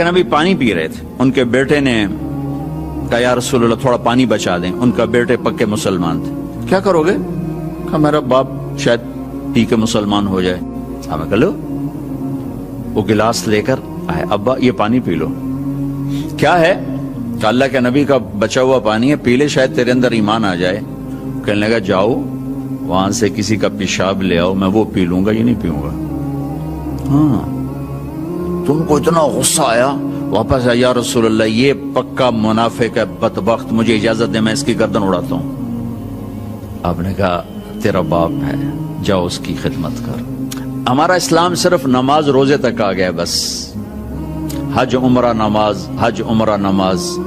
نبی پانی پی رہے تھے، ان کے بیٹے نے کہا یا رسول اللہ تھوڑا پانی بچا دیں. ان کا بیٹے پکے مسلمان تھے. کیا کرو گے؟ کہا میرا باپ شاید پی کے مسلمان ہو جائے. ہمیں کہا لو. وہ گلاس لے کر آئے، ابا یہ پانی پی لو. کیا ہے؟ کہ اللہ کے نبی کا بچا ہوا پانی ہے، پی لے شاید تیرے اندر ایمان آ جائے. کہنے لگا جاؤ وہاں سے کسی کا پیشاب لے آؤ، میں وہ پی لوں گا، یہ نہیں پیوں گا. ہاں تم کو اتنا غصہ آیا، واپس آیا یا رسول اللہ یہ پکا منافق ہے، بدبخت، مجھے اجازت دے میں اس کی گردن اڑاتا ہوں. آپ نے کہا تیرا باپ ہے، جاؤ اس کی خدمت کر. ہمارا اسلام صرف نماز روزے تک آ گیا، بس حج عمرہ نماز، حج عمرہ نماز،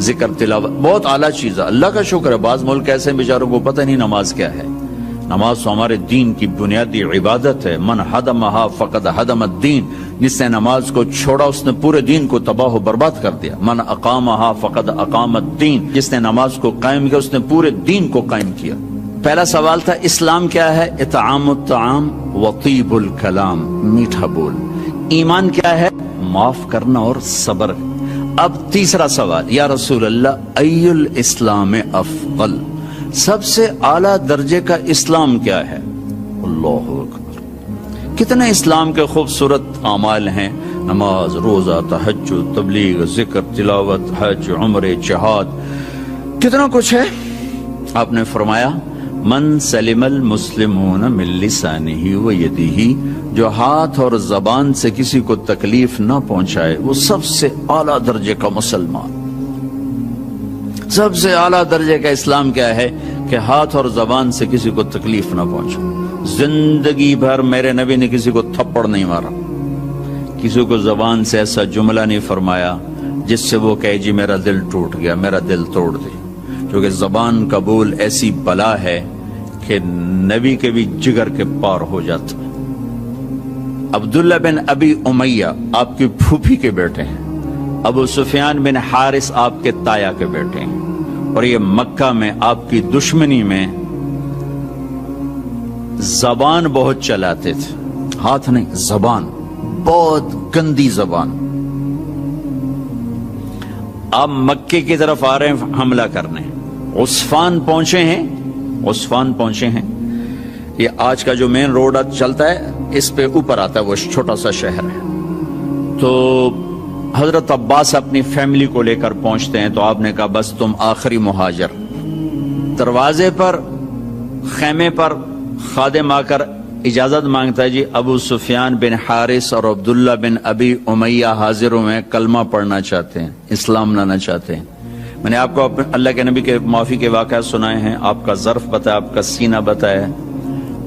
ذکر تلاوت بہت اعلیٰ چیز ہے، اللہ کا شکر ہے. بعض ملک ایسے بیچاروں کو پتہ نہیں نماز کیا ہے. نماز تو ہمارے دین کی بنیادی عبادت ہے. من حدمہا فقد حدم الدین، جس نے نماز کو چھوڑا اس نے پورے دین کو تباہ و برباد کر دیا. من اقامہا فقد اقام الدین، جس نے نماز کو قائم کیا اس نے پورے دین کو قائم کیا. پہلا سوال تھا اسلام کیا ہے؟ اطعام الطعام وطیب الکلام، میٹھا بول. ایمان کیا ہے؟ معاف کرنا اور صبر. اب تیسرا سوال، یا رسول اللہ ای الاسلام افضل، سب سے اعلیٰ درجے کا اسلام کیا ہے؟ اللہ اکبر. کتنے اسلام کے خوبصورت اعمال ہیں، نماز، روزہ، تہجد، تبلیغ، ذکر، تلاوت، حج، عمرے، جہاد، کتنا کچھ ہے. آپ نے فرمایا من سلم المسلمون من لسانہ و یدہ، جو ہاتھ اور زبان سے کسی کو تکلیف نہ پہنچائے وہ سب سے اعلیٰ درجے کا مسلمان. سب سے اعلیٰ درجے کا اسلام کیا ہے؟ کہ ہاتھ اور زبان سے کسی کو تکلیف نہ پہنچے. زندگی بھر میرے نبی نے کسی کو تھپڑ نہیں مارا، کسی کو زبان سے ایسا جملہ نہیں فرمایا جس سے وہ کہے جی میرا دل ٹوٹ گیا، میرا دل توڑ دے. کیونکہ زبان کا بول ایسی بلا ہے کہ نبی کے بھی جگر کے پار ہو جاتا. عبداللہ بن ابی امیہ آپ کی پھوپھی کے بیٹے ہیں، ابو سفیان بن حارث آپ کے تایا کے بیٹے ہیں، اور یہ مکہ میں آپ کی دشمنی میں زبان بہت چلاتے تھے، ہاتھ نہیں، زبان، بہت گندی زبان. آپ مکے کی طرف آ رہے ہیں حملہ کرنے، عسفان پہنچے ہیں. یہ آج کا جو مین روڈ چلتا ہے اس پہ اوپر آتا ہے، وہ چھوٹا سا شہر ہے. تو حضرت عباس اپنی فیملی کو لے کر پہنچتے ہیں. تو آپ نے کہا بس تم آخری مہاجر. دروازے پر، خیمے پر خادم آ کر اجازت مانگتا ہے، جی ابو سفیان بن حارث اور عبداللہ بن ابی امیہ حاضر ہوئے، کلمہ پڑھنا چاہتے ہیں، اسلام لانا چاہتے ہیں. میں نے آپ کو اللہ کے نبی کے معافی کے واقعات سنائے ہیں، آپ کا ظرف بتایا، آپ کا سینہ بتایا.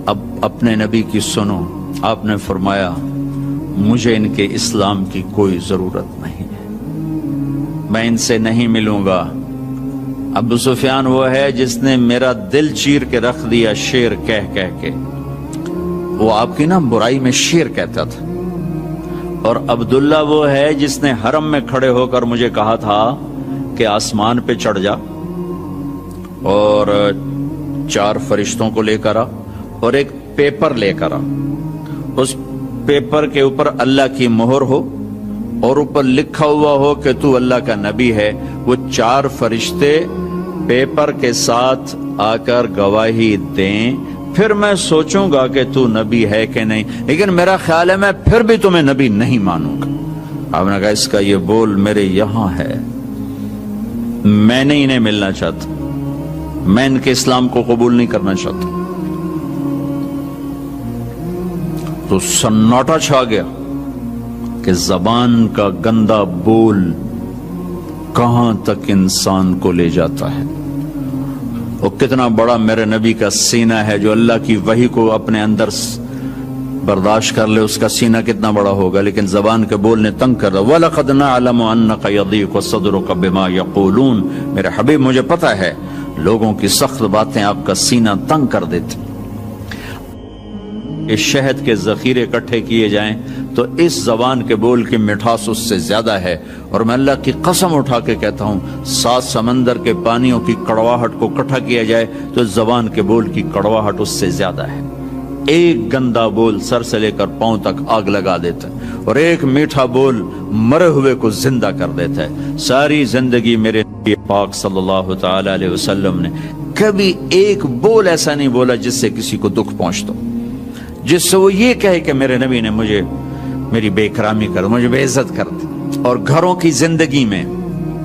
اب اپنے نبی کی سنو. آپ نے فرمایا مجھے ان کے اسلام کی کوئی ضرورت نہیں ہے، میں ان سے نہیں ملوں گا. ابو سفیان وہ ہے جس نے میرا دل چیر کے رکھ دیا شیر کہہ کے. وہ آپ کی نا برائی میں شیر کہتا تھا. اور عبداللہ وہ ہے جس نے حرم میں کھڑے ہو کر مجھے کہا تھا کہ آسمان پہ چڑھ جا اور 4 فرشتوں کو لے کر آ اور ایک پیپر لے کر آ. اس پیپر کے اوپر اللہ کی مہر ہو اور اوپر لکھا ہوا ہو کہ تو اللہ کا نبی ہے. وہ 4 فرشتے پیپر کے ساتھ آ کر گواہی دیں، پھر میں سوچوں گا کہ تو نبی ہے کہ نہیں. لیکن میرا خیال ہے میں پھر بھی تمہیں نبی نہیں مانوں گا. آپ نے کہا اس کا یہ بول میرے یہاں ہے، میں نہیں انہیں ملنا چاہتا، میں ان کے اسلام کو قبول نہیں کرنا چاہتا. تو سناٹا چھا گیا کہ زبان کا گندا بول کہاں تک انسان کو لے جاتا ہے. اور کتنا بڑا میرے نبی کا سینہ ہے، جو اللہ کی وحی کو اپنے اندر برداشت کر لے اس کا سینہ کتنا بڑا ہوگا. لیکن زبان کے بول نے تنگ کر دیا. وَلَقَدْ نَعْلَمُ أَنَّكَ يَضِيقُ صَدْرُكَ بِمَا يَقُولُونَ، میرے حبیب مجھے پتہ ہے لوگوں کی سخت باتیں آپ کا سینہ تنگ کر دیتی. اس شہد کے ذخیرے اکٹھے کیے جائیں تو اس زبان کے بول کی مٹھاس اس سے زیادہ ہے. اور میں اللہ کی قسم اٹھا کے کہتا ہوں 7 سمندر کے پانیوں کی کڑواہٹ کو اکٹھا کیا جائے تو اس زبان کے بول کی کڑواہٹ اس سے زیادہ ہے. ایک گندا بول سر سے لے کر پاؤں تک آگ لگا دیتا ہے، اور ایک میٹھا بول مرے ہوئے کو زندہ کر دیتا ہے۔ ساری زندگی میرے نبی پاک صلی اللہ تعالی علیہ وسلم نے کبھی ایک بول ایسا نہیں بولا جس سے کسی کو دکھ پہنچتا، جس سے وہ یہ کہے کہ میرے نبی نے مجھے میری بے اکرامی کر، مجھے بے عزت کر دی۔ اور گھروں کی زندگی میں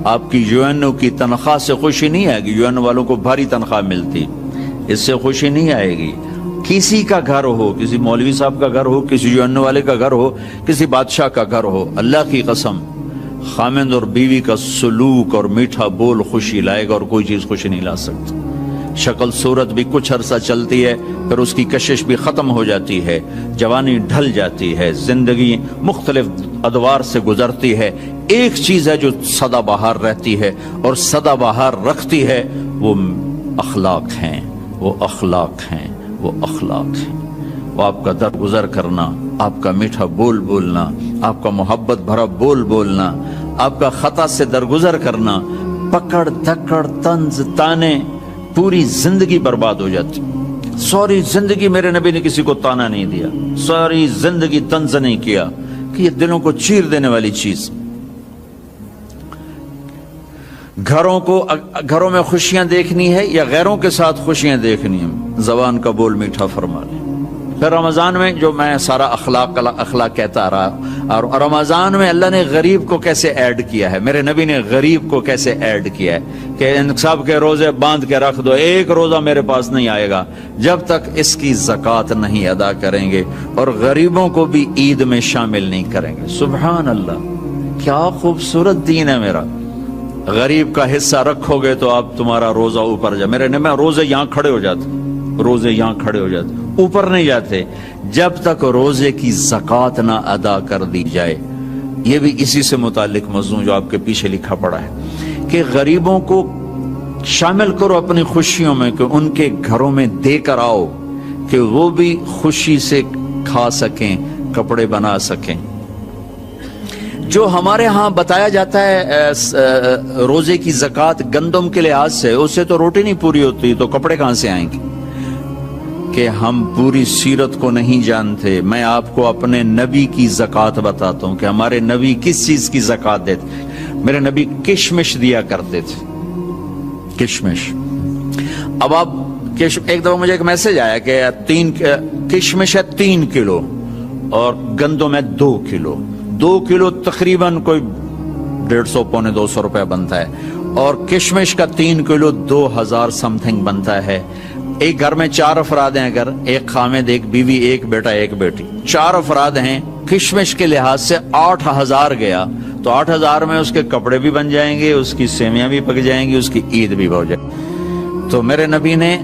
آپ کی یو این او کی تنخواہ سے خوشی نہیں آئے گی، یو این او والوں کو بھاری تنخواہ ملتی، اس سے خوشی نہیں آئے گی۔ کسی کا گھر ہو، کسی مولوی صاحب کا گھر ہو، کسی یو این او والے کا گھر ہو، کسی بادشاہ کا گھر ہو، اللہ کی قسم خامند اور بیوی کا سلوک اور میٹھا بول خوشی لائے گا، اور کوئی چیز خوشی نہیں لا سکتی۔ شکل صورت بھی کچھ عرصہ چلتی ہے، پھر اس کی کشش بھی ختم ہو جاتی ہے، جوانی ڈھل جاتی ہے، زندگی مختلف ادوار سے گزرتی ہے۔ ایک چیز ہے جو سدا بہار رہتی ہے اور سدا بہار رکھتی ہے، وہ اخلاق ہیں، وہ اخلاق ہیں، وہ اخلاق ہیں۔ وہ آپ کا درگزر کرنا، آپ کا میٹھا بول بولنا، آپ کا محبت بھرا بول بولنا، آپ کا خطا سے درگزر کرنا، پکڑ دھکڑ طنز تانے، پوری زندگی برباد ہو جاتی۔ ساری زندگی میرے نبی نے کسی کو تانا نہیں دیا، ساری زندگی طنز نہیں کیا، کہ یہ دلوں کو چیر دینے والی چیز۔ گھروں میں خوشیاں دیکھنی ہے یا غیروں کے ساتھ خوشیاں دیکھنی ہیں، زبان کا بول میٹھا فرما لیں۔ پھر رمضان میں جو میں سارا اخلاق کہتا آ رہا، اور رمضان میں اللہ نے غریب کو کیسے ایڈ کیا ہے، میرے نبی نے غریب کو کیسے ایڈ کیا ہے کہ ان سب کے روزے باندھ کے رکھ دو، ایک روزہ میرے پاس نہیں آئے گا جب تک اس کی زکوٰۃ نہیں ادا کریں گے، اور غریبوں کو بھی عید میں شامل نہیں کریں گے۔ سبحان اللہ، کیا خوبصورت دین ہے میرا۔ غریب کا حصہ رکھو گے تو آپ تمہارا روزہ اوپر جائے۔ میرے نبی روزے یہاں کھڑے ہو جاتے، روزے یہاں کھڑے ہو جاتے، اوپر نہیں جاتے جب تک روزے کی زکوٰۃ نہ ادا کر دی جائے۔ یہ بھی اسی سے متعلق موضوع جو آپ کے پیچھے لکھا پڑا ہے کہ غریبوں کو شامل کرو اپنی خوشیوں میں، کہ ان کے گھروں میں دے کر آؤ کہ وہ بھی خوشی سے کھا سکیں، کپڑے بنا سکیں۔ جو ہمارے ہاں بتایا جاتا ہے روزے کی زکوٰۃ گندم کے لحاظ سے، اس سے تو روٹی نہیں پوری ہوتی، تو کپڑے کہاں سے آئیں گے؟ کہ ہم پوری سیرت کو نہیں جانتے۔ میں آپ کو اپنے نبی کی زکوٰۃ بتاتا ہوں کہ ہمارے نبی کس چیز کی زکوٰۃ دیتے۔ میرے نبی کشمش دیا کرتے تھے، کشمش۔ اب آپ ایک دفعہ مجھے ایک میسج آیا کہ کشمش ہے 3 کلو اور گندم ہے 2 کلو، 2 کلو تقریباً کوئی 150 پونے 200 روپے بنتا ہے، اور کشمش کا 3 کلو 2000 سم تھنگ بنتا ہے۔ ایک گھر میں 4 افراد ہیں، اگر ایک خامد، ایک بیوی، ایک بیٹا، ایک بیٹی، 4 افراد ہیں، کشمش کے لحاظ سے 8000 گیا، تو 8000 میں اس کے کپڑے بھی بن جائیں گے، اس کی سیویاں بھی پک جائیں گی، اس کی عید بھی ہو جائے گی۔ تو میرے نبی نے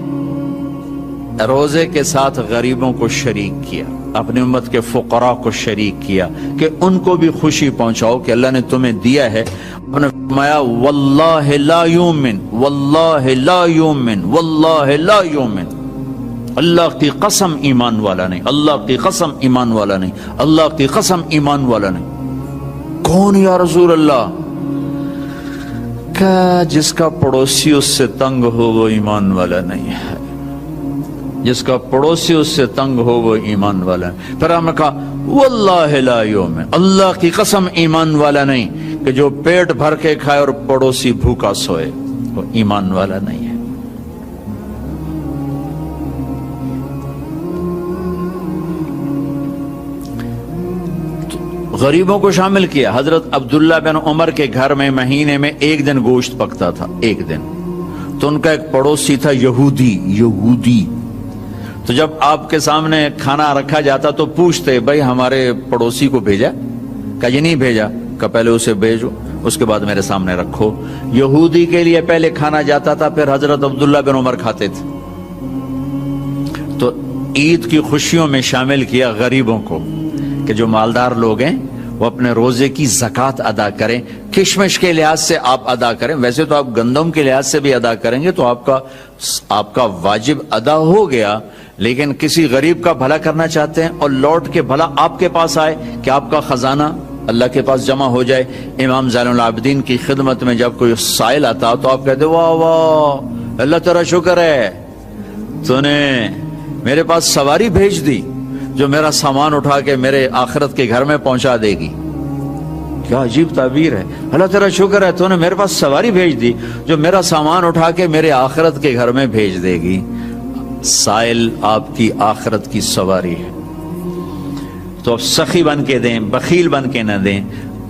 روزے کے ساتھ غریبوں کو شریک کیا، اپنی امت کے فقراء کو شریک کیا کہ ان کو بھی خوشی پہنچاؤ کہ اللہ نے تمہیں دیا ہے۔ انہوں نے فرمایا واللہ لا یؤمن، واللہ لا یؤمن، واللہ لا یؤمن، اللہ کی قسم ایمان والا نہیں، اللہ کی قسم ایمان والا نہیں، اللہ کی قسم ایمان والا نہیں۔ کون یا رسول اللہ؟ کہ جس کا پڑوسی اس سے تنگ ہو وہ ایمان والا نہیں ہے، جس کا پڑوسی اس سے تنگ ہو وہ ایمان والا ہے۔ پھر ہم نے کہا واللہ لا یؤمن، اللہ کی قسم ایمان والا نہیں، کہ جو پیٹ بھر کے کھائے اور پڑوسی بھوکا سوئے وہ ایمان والا نہیں ہے۔ غریبوں کو شامل کیا۔ حضرت عبداللہ بن عمر کے گھر میں مہینے میں 1 دن گوشت پکتا تھا، 1 دن۔ تو ان کا ایک پڑوسی تھا یہودی، تو جب آپ کے سامنے کھانا رکھا جاتا تو پوچھتے بھائی ہمارے پڑوسی کو بھیجا؟ کہا یہ نہیں بھیجا۔ کہا پہلے اسے بھیجو، اس کے بعد میرے سامنے رکھو۔ یہودی کے لیے پہلے کھانا جاتا تھا، پھر حضرت عبداللہ بن عمر کھاتے تھے۔ تو عید کی خوشیوں میں شامل کیا غریبوں کو کہ جو مالدار لوگ ہیں وہ اپنے روزے کی زکوٰۃ ادا کریں۔ کشمش کے لحاظ سے آپ ادا کریں، ویسے تو آپ گندم کے لحاظ سے بھی ادا کریں گے تو آپ کا واجب ادا ہو گیا، لیکن کسی غریب کا بھلا کرنا چاہتے ہیں اور لوٹ کے بھلا آپ کے پاس آئے کہ آپ کا خزانہ اللہ کے پاس جمع ہو جائے۔ امام زین العابدین کی خدمت میں جب کوئی سائل آتا تو آپ کہتے واہ واہ اللہ تیرا شکر ہے، تو نے میرے پاس سواری بھیج دی جو میرا سامان اٹھا کے میرے آخرت کے گھر میں پہنچا دے گی. کیا عجیب تعبیر ہے. اللہ تیرا شکر ہے تو نے میرے پاس سواری بھیج دی جو میرا سامان اٹھا کے میرے آخرت کے گھر میں بھیج دے گی. سائل آپ کی آخرت کی سواری ہے. تو اب سخی بن کے دیں، بخیل بن کے نہ دیں.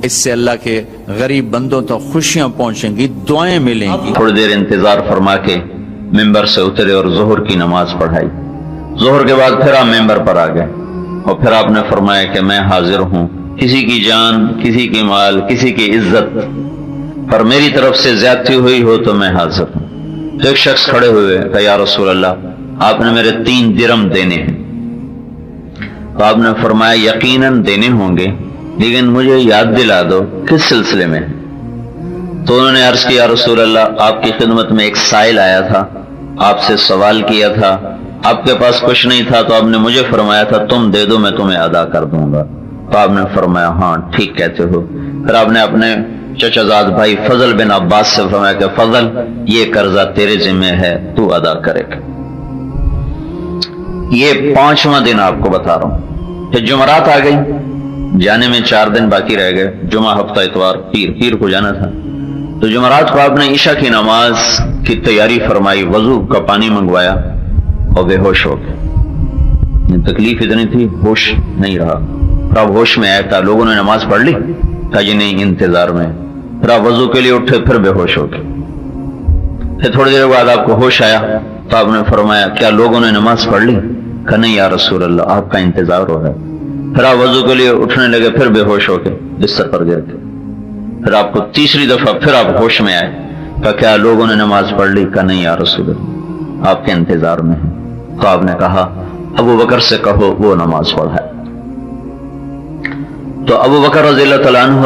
اس سے اللہ کے غریب بندوں تک خوشیاں پہنچیں گی، دعائیں ملیں گی. تھوڑی دیر انتظار فرما کے ممبر سے اترے اور ظہر کی نماز پڑھائی. ظہر کے بعد پھر آپ ممبر پر آ گئے اور پھر آپ نے فرمایا کہ میں حاضر ہوں، کسی کی جان، کسی کی مال، کسی کی عزت پر میری طرف سے زیادتی ہوئی ہو تو میں حاضر ہوں. تو ایک شخص کھڑے ہوئے کہ یا رسول اللہ آپ نے میرے 3 درم دینے ہیں. تو آپ نے فرمایا یقیناً دینے ہوں گے لیکن مجھے یاد دلا دو کس سلسلے میں. تو انہوں نے عرض کیا یا رسول اللہ آپ کی خدمت میں ایک سائل آیا تھا، آپ سے سوال کیا تھا، آپ کے پاس کچھ نہیں تھا تو آپ نے مجھے فرمایا تھا تم دے دو میں تمہیں ادا کر دوں گا. تو آپ نے فرمایا ہاں ٹھیک کہتے ہو. پھر آپ نے اپنے چچا زاد بھائی فضل بن عباس سے فرمایا کہ فضل یہ قرضہ تیرے ذمہ ہے تو ادا کرے گا. یہ 5واں دن آپ کو بتا رہا ہوں. پھر جمعرات آ گئی، جانے میں 4 دن باقی رہ گئے. جمعہ، ہفتہ، اتوار، پیر کو جانا تھا. تو جمعرات کو آپ نے عشاء کی نماز کی تیاری فرمائی، وضو کا پانی منگوایا اور بے ہوش ہو گئے. تکلیف اتنی تھی ہوش نہیں رہا. پھر آپ ہوش میں آیا تھا، لوگوں نے نماز پڑھ لی، کہا جی نہیں انتظار میں. پھر آپ وضو کے لیے اٹھے، پھر بے ہوش ہو گئے. پھر تھوڑی دیر بعد آپ کو ہوش آیا تو آپ نے فرمایا کیا لوگوں نے نماز پڑھ لی؟ کہا نہیں یا رسول اللہ آپ کا انتظار ہو رہا ہے. پھر آپ وضو کے لیے اٹھنے لگے، پھر بے ہوش ہو گئے، بستر پر گر گئے. پھر آپ کو تیسری دفعہ پھر آپ ہوش میں آئے، کہا کیا لوگوں نے نماز پڑھ لی؟ کہا نہیں یا رسول اللہ آپ کے انتظار میں ہیں. تو آپ نے کہا ابو بکر سے کہو وہ نماز پڑھائے. تو ابو بکر رضی اللہ تعالیٰ عنہ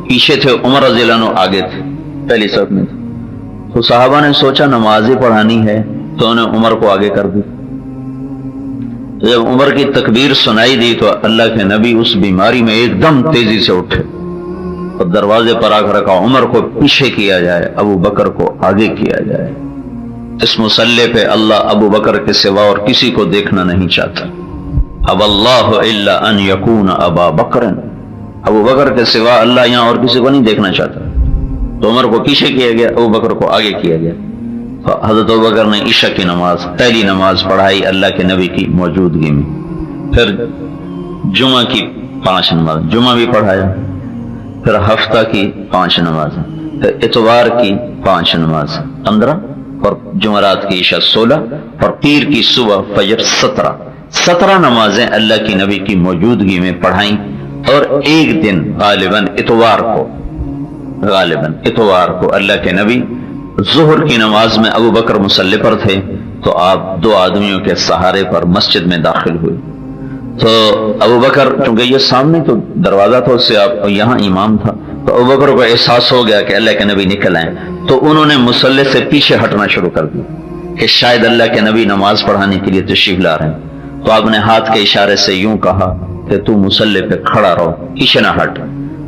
پیچھے تھے، عمر رضی اللہ عنہ آگے تھے، پہلی صف میں تھے. تو صحابہ نے سوچا نماز ہی پڑھانی ہے تو انہوں نے عمر کو آگے کر دی. جب عمر کی تکبیر سنائی دی تو اللہ کے نبی اس بیماری میں ایک دم تیزی سے اٹھے اور دروازے پر آ کر رکھا عمر کو پیچھے کیا جائے، ابو بکر کو آگے کیا جائے. اس مصلے پہ اللہ ابو بکر کے سوا اور کسی کو دیکھنا نہیں چاہتا. اب اللہ الا ان یکون ابا بکر، ابو بکر کے سوا اللہ یہاں اور کسی کو نہیں دیکھنا چاہتا. تو عمر کو پیچھے کیا گیا، ابو بکر کو آگے کیا گیا. حضرت ابو بکر نے عشاء کی نماز، پہلی نماز پڑھائی اللہ کے نبی کی موجودگی میں. پھر جمعہ کی 5 نماز، جمعہ بھی پڑھایا. پھر ہفتہ کی 5 نماز، پھر اتوار کی 5 نماز 15، اور جمعرات کی عشاء 16، اور پیر کی صبح فجر 17 نمازیں اللہ کی نبی کی موجودگی میں پڑھائیں. اور ایک دن غالباً اتوار کو اللہ کے نبی ظہر کی نماز میں ابو بکر مصلی پر تھے تو آپ 2 آدمیوں کے سہارے پر مسجد میں داخل ہوئے. تو ابو بکر چونکہ یہ سامنے تو دروازہ تھا اس سے آپ یہاں امام تھا، تو ابو بکر کو احساس ہو گیا کہ اللہ کے نبی نکل آئے. تو انہوں نے مصلی سے پیچھے ہٹنا شروع کر دیا کہ شاید اللہ کے نبی نماز پڑھانے کے لیے تشریف لا رہے ہیں. تو آپ نے ہاتھ کے اشارے سے یوں کہا کہ تو مصلی پہ کھڑا رہو، پیچھے نہ ہٹ.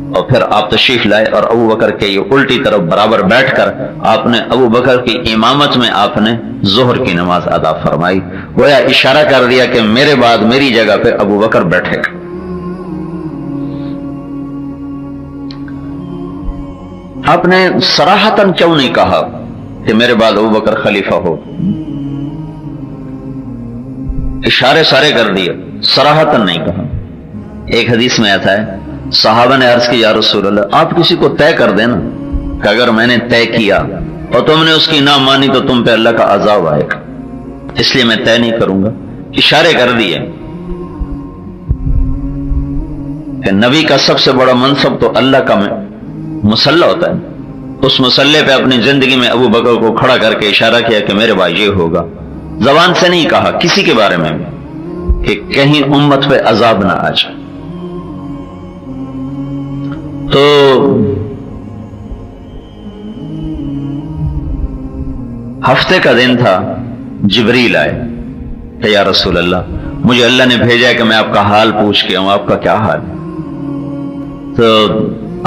اور پھر آپ تشریف لائے اور ابو بکر کے یہ الٹی طرف برابر بیٹھ کر آپ نے ابو بکر کی امامت میں آپ نے ظہر کی نماز ادا فرمائی. گویا اشارہ کر دیا کہ میرے بعد میری جگہ پہ ابو بکر بیٹھے گا. آپ نے صراحتاً کیوں نہیں کہا کہ میرے بعد ابو بکر خلیفہ ہو؟ اشارے سارے کر دیے، صراحتاً نہیں کہا. ایک حدیث میں آتا ہے صحابہ نے عرض کی یا رسول اللہ آپ کسی کو طے کر دینا کہ اگر میں نے طے کیا اور تم نے اس کی نہ مانی تو تم پہ اللہ کا عذاب آئے گا، اس لیے میں طے نہیں کروں گا. اشارے کر دیے کہ نبی کا سب سے بڑا منصب تو اللہ کا مصلی ہوتا ہے. اس مصلی پہ اپنی زندگی میں ابو بکر کو کھڑا کر کے اشارہ کیا کہ میرے بھائی یہ ہوگا. زبان سے نہیں کہا کسی کے بارے میں کہ کہیں امت پہ عذاب نہ آ جائے. تو ہفتے کا دن تھا، جبریل آئے کہ یا رسول اللہ مجھے اللہ نے بھیجا ہے کہ میں آپ کا حال پوچھ کے آؤں، آپ کا کیا حال؟ تو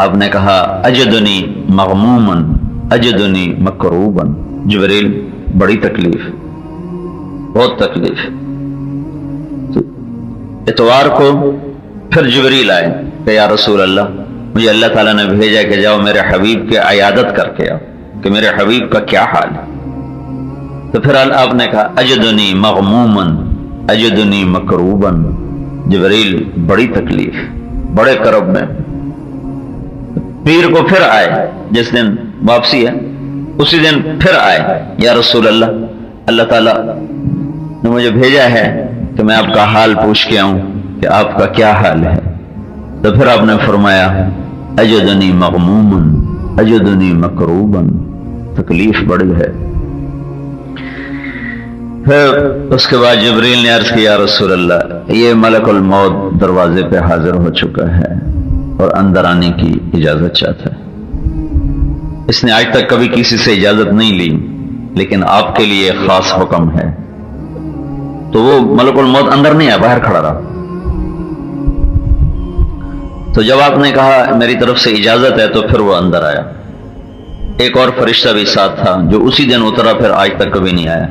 آپ نے کہا اجدنی مغمومن اجدنی مکروبن. جبریل بڑی تکلیف، بہت تکلیف. اتوار کو پھر جبریل آئے کہ یا رسول اللہ مجھے اللہ تعالیٰ نے بھیجا کہ جاؤ میرے حبیب کی عیادت کر کے آؤ کہ میرے حبیب کا کیا حال ہے. تو پھر آپ نے کہا اجدنی مغموما اجدنی مکروبا. جبریل بڑی تکلیف بڑے کرب میں. پیر کو پھر آئے جس دن واپسی ہے اسی دن پھر آئے یا رسول اللہ اللہ تعالیٰ نے مجھے بھیجا ہے کہ میں آپ کا حال پوچھ کے آؤں کہ آپ کا کیا حال ہے. تو پھر آپ نے فرمایا اجدنی مغموما اجدنی مکروبا. تکلیف بڑی ہے. پھر اس کے بعد جبریل نے عرض کیا یا رسول اللہ یہ ملک الموت دروازے پہ حاضر ہو چکا ہے اور اندر آنے کی اجازت چاہتا ہے. اس نے آج تک کبھی کسی سے اجازت نہیں لی لیکن آپ کے لیے خاص حکم ہے. تو وہ ملک الموت اندر نہیں آیا باہر کھڑا رہا. تو جب آپ نے کہا میری طرف سے اجازت ہے تو پھر وہ اندر آیا. ایک اور فرشتہ بھی ساتھ تھا جو اسی دن اترا پھر آج تک کبھی نہیں آیا.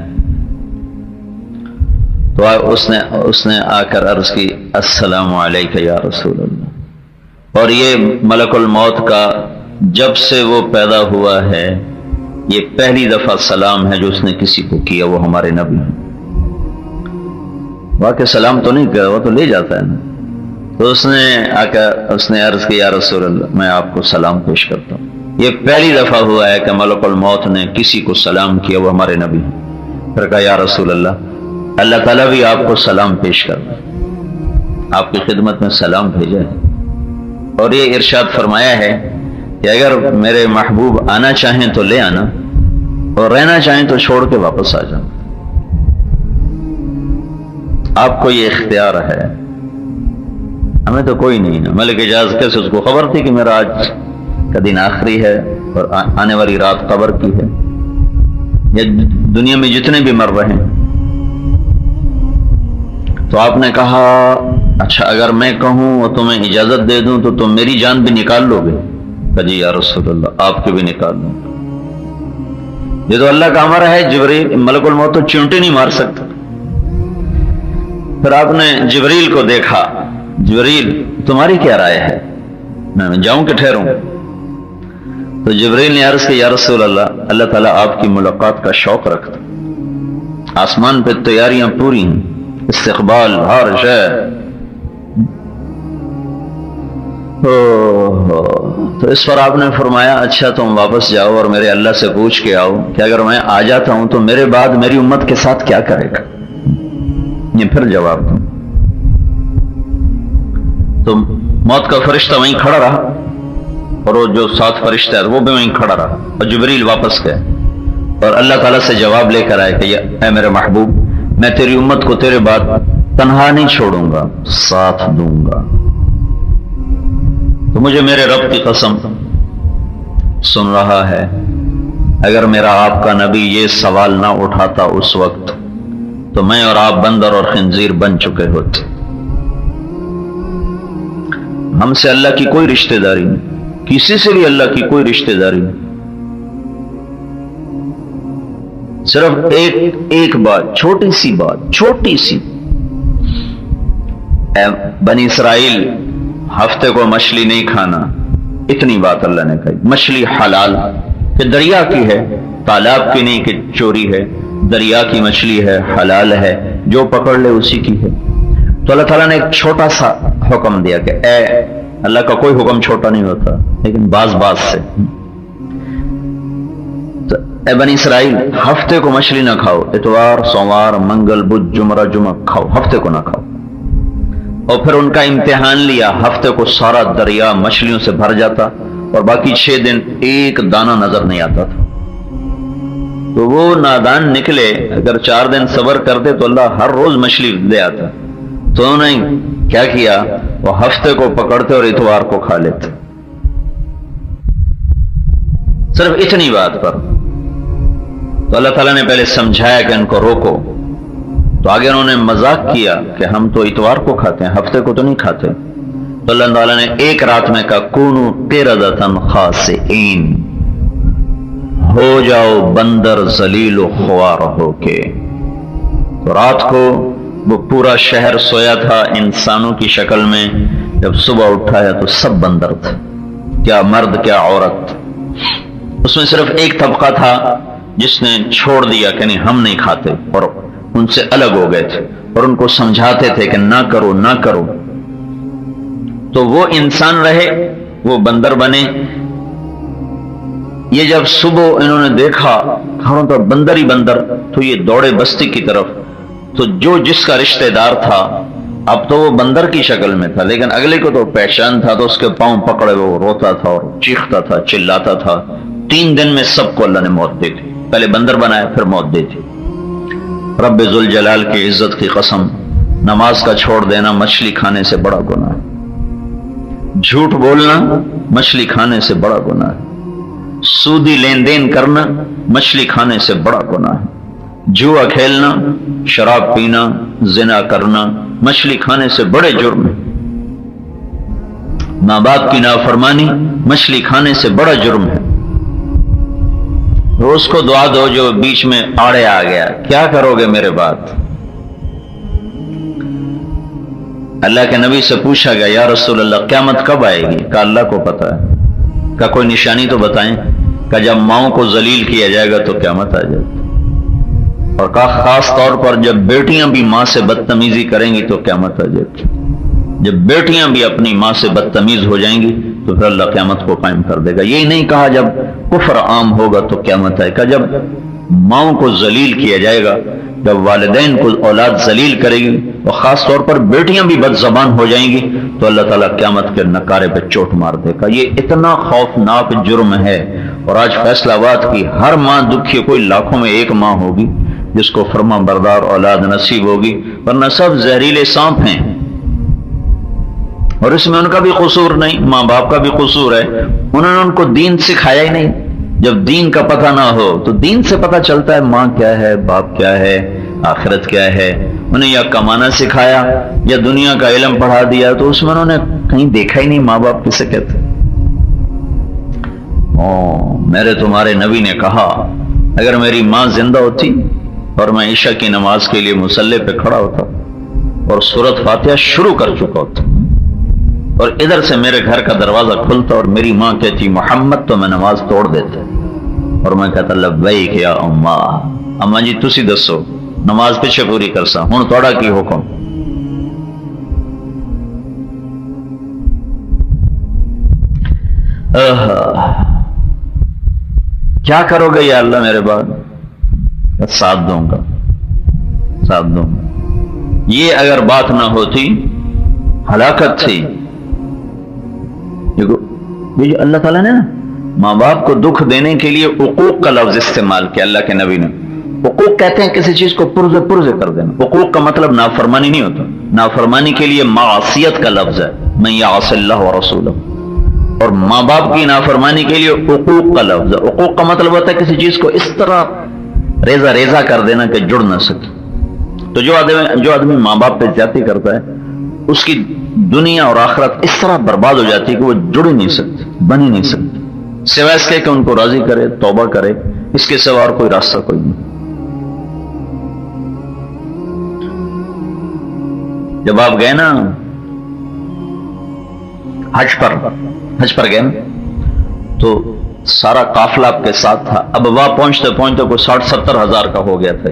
تو اس نے آ کر عرض کی السلام علیکہ یا رسول اللہ. اور یہ ملک الموت کا جب سے وہ پیدا ہوا ہے یہ پہلی دفعہ سلام ہے جو اس نے کسی کو کیا وہ ہمارے نبی ہیں. واقع سلام تو نہیں کیا وہ تو لے جاتا ہے نا. تو اس نے آ کر اس نے عرض کی یا رسول اللہ میں آپ کو سلام پیش کرتا ہوں. یہ پہلی دفعہ ہوا ہے کہ ملک الموت نے کسی کو سلام کیا وہ ہمارے نبی ہیں. پھر کہا یا رسول اللہ اللہ تعالیٰ بھی آپ کو سلام پیش کرتا ہے آپ کی خدمت میں سلام بھیجا ہے. اور یہ ارشاد فرمایا ہے کہ اگر میرے محبوب آنا چاہیں تو لے آنا اور رہنا چاہیں تو چھوڑ کے واپس آ جانا. آپ کو یہ اختیار ہے ہمیں تو کوئی نہیں ہے. ملک اجاز کیسے اس کو خبر تھی کہ میرا آج کا دن آخری ہے اور آنے والی رات قبر کی ہے. یہ دنیا میں جتنے بھی مر رہے ہیں. تو آپ نے کہا اچھا اگر میں کہوں اور تمہیں اجازت دے دوں تو تم میری جان بھی نکال لو گے. کہ جی یا رسول اللہ آپ کی بھی نکال لوں. یہ تو اللہ کا امر ہے. جبریل ملک الموت تو چونٹی نہیں مار سکتا. پھر آپ نے جبریل کو دیکھا. جبریل تمہاری کیا رائے ہے میں جاؤں کہ ٹھہروں. تو جبریل نے عرض کیا یا رسول اللہ اللہ تعالیٰ آپ کی ملاقات کا شوق رکھتا. آسمان پہ تیاریاں پوری ہیں استقبال ہر شے. تو اس پر آپ نے فرمایا اچھا تم واپس جاؤ اور میرے اللہ سے پوچھ کے آؤ کہ اگر میں آ جاتا ہوں تو میرے بعد میری امت کے ساتھ کیا کرے گا. یہ پھر جواب دوں. تو موت کا فرشتہ وہیں کھڑا رہا اور وہ جو ساتھ فرشتہ ہے وہ بھی وہیں کھڑا رہا اور جبریل واپس گئے اور اللہ تعالیٰ سے جواب لے کر آئے کہ اے میرے محبوب میں تیری امت کو تیرے بعد تنہا نہیں چھوڑوں گا ساتھ دوں گا. تو مجھے میرے رب کی قسم سن رہا ہے اگر میرا آپ کا نبی یہ سوال نہ اٹھاتا اس وقت تو میں اور آپ بندر اور خنزیر بن چکے ہوتے. ہم سے اللہ کی کوئی رشتہ داری نہیں. کسی سے بھی اللہ کی کوئی رشتہ داری نہیں. صرف ایک بات چھوٹی سی بات چھوٹی سی. بنی اسرائیل ہفتے کو مچھلی نہیں کھانا اتنی بات اللہ نے کہی. مچھلی حلال کہ دریا کی ہے تالاب کی نہیں کہ چوری ہے. دریا کی مچھلی ہے حلال ہے جو پکڑ لے اسی کی ہے. تو اللہ تعالیٰ نے ایک چھوٹا سا حکم دیا کہ اے اللہ کا کوئی حکم چھوٹا نہیں ہوتا لیکن باز سے. تو اے بنی اسرائیل ہفتے کو مچھلی نہ کھاؤ. اتوار سوموار منگل بدھ جمعہ کھاؤ ہفتے کو نہ کھاؤ. اور پھر ان کا امتحان لیا. ہفتے کو سارا دریا مچھلیوں سے بھر جاتا اور باقی 6 دن ایک دانہ نظر نہیں آتا تھا. تو وہ نادان نکلے اگر 4 دن صبر کرتے تو اللہ ہر روز مچھلی لے آتا. تو انہوں نے کیا کیا وہ ہفتے کو پکڑتے اور اتوار کو کھا لیتے. صرف اتنی بات پر تو اللہ تعالیٰ نے پہلے سمجھایا کہ ان کو روکو. تو آگے انہوں نے مذاق کیا کہ ہم تو اتوار کو کھاتے ہیں ہفتے کو تو نہیں کھاتے. تو اللہ تعالیٰ نے ایک رات میں کہا کونوا قردۃ خاسئین ہو جاؤ بندر ذلیل و خوار ہو کے. تو رات کو وہ پورا شہر سویا تھا انسانوں کی شکل میں، جب صبح اٹھا ہے تو سب بندر تھے، کیا مرد کیا عورت۔ اس میں صرف ایک طبقہ تھا جس نے چھوڑ دیا کہ نہیں ہم نہیں کھاتے، اور ان سے الگ ہو گئے تھے اور ان کو سمجھاتے تھے کہ نہ کرو نہ کرو۔ تو وہ انسان رہے، وہ بندر بنے۔ یہ جب صبح انہوں نے دیکھا گھروں پر بندر ہی بندر، تو یہ دوڑے بستی کی طرف۔ تو جو جس کا رشتہ دار تھا، اب تو وہ بندر کی شکل میں تھا لیکن اگلے کو تو پہچان تھا، تو اس کے پاؤں پکڑے وہ روتا تھا اور چیختا تھا، چلاتا تھا۔ 3 دن میں سب کو اللہ نے موت دی تھی، پہلے بندر بنایا پھر موت دی تھی۔ رب ذوالجلال کی عزت کی قسم، نماز کا چھوڑ دینا مچھلی کھانے سے بڑا گناہ ہے، جھوٹ بولنا مچھلی کھانے سے بڑا گناہ ہے، سودی لین دین کرنا مچھلی کھانے سے بڑا گناہ ہے، جوا کھیلنا، شراب پینا، زنا کرنا مچھلی کھانے سے بڑے جرم ہے، ماں باپ کی نافرمانی مچھلی کھانے سے بڑا جرم ہے۔ اس کو دعا دو جو بیچ میں آڑے آ گیا، کیا کرو گے میرے بعد؟ اللہ کے نبی سے پوچھا گیا یا رسول اللہ قیامت کب آئے گی؟ کہا اللہ کو پتا ہے۔ کہا کوئی نشانی تو بتائیں؟ کہا جب ماؤں کو ذلیل کیا جائے گا تو قیامت آ جائے گی، اور کہا خاص طور پر جب بیٹیاں بھی ماں سے بدتمیزی کریں گی تو قیامت آ جائے گی، جب بیٹیاں بھی اپنی ماں سے بدتمیز ہو جائیں گی تو پھر اللہ قیامت کو قائم کر دے گا۔ یہی نہیں کہا جب کفر عام ہوگا تو قیامت آئے گا، جب ماؤں کو ذلیل کیا جائے گا، جب والدین کو اولاد ذلیل کرے گی اور خاص طور پر بیٹیاں بھی بد زبان ہو جائیں گی تو اللہ تعالیٰ قیامت کے نکارے پہ چوٹ مار دے گا۔ یہ اتنا خوفناک جرم ہے، اور آج فیصل آباد کی ہر ماں دکھی، کوئی لاکھوں میں ایک ماں ہوگی جس کو فرما بردار اولاد نصیب ہوگی، ورنہ سب زہریلے سانپ ہیں، اور اس میں ان کا بھی قصور نہیں، ماں باپ کا بھی قصور ہے، انہوں نے ان کو دین سکھایا ہی نہیں۔ جب دین کا پتہ نہ ہو تو دین سے پتہ چلتا ہے ماں کیا ہے، باپ کیا ہے، آخرت کیا ہے۔ انہیں یا کمانا سکھایا یا دنیا کا علم پڑھا دیا، تو اس میں انہوں نے کہیں دیکھا ہی نہیں ماں باپ کسے کہتے۔ میرے تمہارے نبی نے کہا اگر میری ماں زندہ ہوتی اور میں عشاء کی نماز کے لیے مصلی پہ کھڑا ہوتا اور سورۃ فاتحہ شروع کر چکا ہوتا، اور ادھر سے میرے گھر کا دروازہ کھلتا اور میری ماں کہتی محمد، تو میں نماز توڑ دیتا اور میں کہتا لبیک یا اماں، اماں جی تسی دسو نماز پیچھے پوری کرسا، ہن توڑا کی حکم۔ کیا کرو گے یا اللہ میرے بعد؟ ساتھ دوں گا، ساتھ دوں گا۔ یہ اگر بات نہ ہوتی ہلاکت تھی۔ دیکھو یہ اللہ تعالیٰ نے نا ماں باپ کو دکھ دینے کے لیے عقوق کا لفظ استعمال کیا اللہ کے نبی نے۔ عقوق کہتے ہیں کسی چیز کو پرزے پرزے کر دینا۔ عقوق کا مطلب نافرمانی نہیں ہوتا، نافرمانی کے لیے معصیت کا لفظ ہے، من یعص اللہ ورسولہ، اور ماں باپ کی نافرمانی کے لیے عقوق کا لفظ ہے۔ عقوق کا مطلب ہوتا ہے کسی چیز کو اس طرح ریزہ ریزہ کر دینا کہ جڑ نہ سکے۔ تو جو آدمی ماں باپ پہ زیادتی کرتا ہے اس کی دنیا اور آخرت اس طرح برباد ہو جاتی ہے کہ وہ جڑ ہی نہیں سکتی، بن ہی نہیں سکتی، سوائے اس کے کہ ان کو راضی کرے، توبہ کرے، اس کے سوا اور کوئی راستہ کوئی نہیں۔ جب آپ گئے نا حج پر گئے تو سارا قافلہ آپ کے ساتھ تھا، اب وہاں پہنچتے پہنچتے کوئی 60-70 ہزار کا ہو گیا تھا۔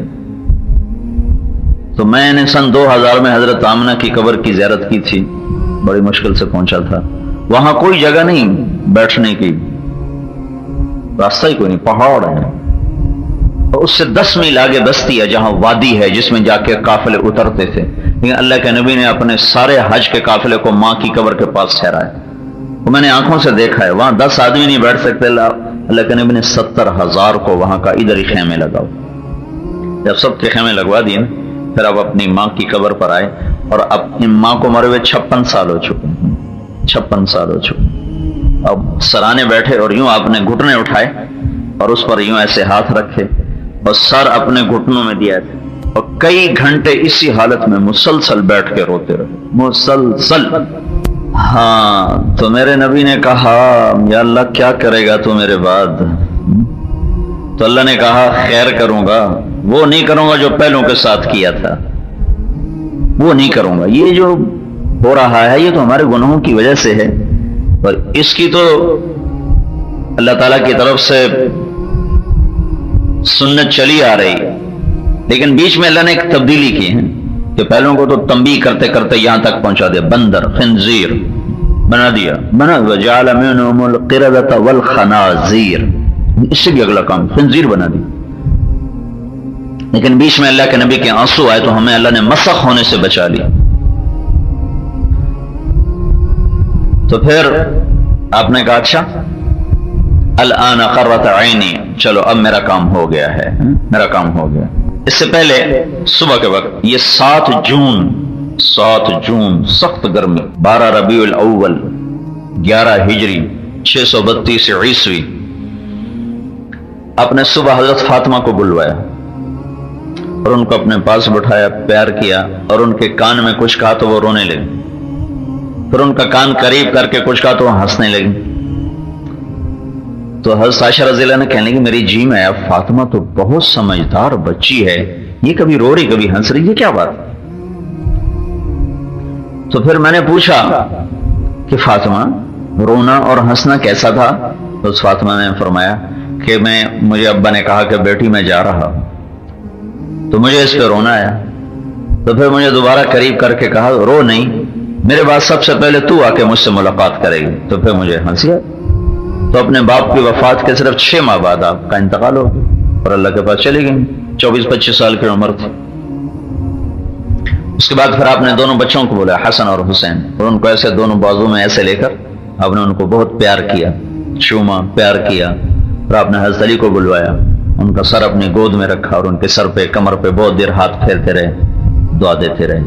تو میں نے سن 2000 میں حضرت آمنہ کی قبر کی زیارت کی تھی، بڑی مشکل سے پہنچا تھا۔ وہاں کوئی جگہ نہیں بیٹھنے کی، راستہ ہی کوئی نہیں، پہاڑ ہے، اور اس سے 10 میل آگے بستی ہے جہاں وادی ہے جس میں جا کے قافلے اترتے تھے۔ لیکن اللہ کے نبی نے اپنے سارے حج کے قافلے کو ماں کی قبر کے پاس ٹھہرایا، وہ میں نے آنکھوں سے دیکھا ہے۔ وہاں 10 آدمی نہیں بیٹھ سکتے، اللہ کے نبی نے 70,000 کو وہاں کا ادھر ہی خیمے لگاؤ۔ جب سب کے خیمے لگوا دیے پھر اب اپنی ماں کی قبر پر آئے، اور اپنی ماں کو مرے ہوئے 56 سال ہو چکے، 56 سال ہو چکے۔ اب سرانے بیٹھے اور یوں آپ نے گھٹنے اٹھائے اور اس پر یوں ایسے ہاتھ رکھے اور سر اپنے گھٹنوں میں دیا تھا، اور کئی گھنٹے اسی حالت میں مسلسل بیٹھ کے روتے رہے، مسلسل۔ ہاں تو میرے نبی نے کہا یا اللہ کیا کرے گا تو میرے بعد؟ تو اللہ نے کہا خیر کروں گا، وہ نہیں کروں گا جو پہلوں کے ساتھ کیا تھا۔ وہ نہیں کروں گا. یہ جو ہو رہا ہے یہ تو ہمارے گناہوں کی وجہ سے ہے، اور اس کی تو اللہ تعالیٰ کی طرف سے سنت چلی آ رہی ہے، لیکن بیچ میں اللہ نے ایک تبدیلی کی ہے کہ پہلوں کو تو تنبیہ کرتے کرتے یہاں تک پہنچا دیا، بندر خنزیر بنا دیا، وجعل منهم القردة والخنازیر، اس سے بھی اگلا کام خنزیر بنا دیا. لیکن بیچ میں اللہ کے نبی کے آنسو آئے تو ہمیں اللہ نے مسخ ہونے سے بچا لیا. تو پھر آپ نے کہا اچھا الآن قرۃ عینی، چلو اب میرا کام ہو گیا ہے، میرا کام ہو گیا. اس سے پہلے صبح کے وقت یہ 7 جون سخت گرمی، 12 ربیع الاول 11 ہجری 632 عیسوی، آپ نے صبح حضرت فاطمہ کو بلوایا اور ان کو اپنے پاس بٹھایا، پیار کیا اور ان کے کان میں کچھ کہا تو وہ رونے لگے. پھر ان کا کان قریب کر کے کچھ کہا تو وہ ہنسنے لگی. تو حضرت عائشہ رضی اللہ عنہ کہنے لگی میری جی میں اب فاطمہ تو بہت سمجھدار بچی ہے، یہ کبھی رو رہی کبھی ہنس رہی، یہ کیا بات؟ تو پھر میں نے پوچھا کہ فاطمہ رونا اور ہنسنا کیسا تھا؟ تو اس فاطمہ نے فرمایا کہ مجھے ابا نے کہا کہ بیٹی میں جا رہا تو مجھے اس پہ رونا آیا. تو پھر مجھے دوبارہ قریب کر کے کہا رو نہیں، میرے بعد سب سے پہلے تو آ کے مجھ سے ملاقات کرے گی. تو پھر مجھے ہنسی آئی. تو اپنے باپ کی وفات کے صرف 6 ماہ بعد آپ کا انتقال ہو گیا اور اللہ کے پاس چلی گئی. 24-25 سال کی عمر تھی. اس کے بعد پھر آپ نے دونوں بچوں کو بولا، حسن اور حسین، اور ان کو ایسے دونوں بازو میں ایسے لے کر آپ نے ان کو بہت پیار کیا، چوما، پیار کیا. اور آپ نے حضرت علی کو بلوایا، ان کا سر اپنی گود میں رکھا اور ان کے سر پہ کمر پہ بہت دیر ہاتھ پھیرتے رہے، دعا دیتے رہے.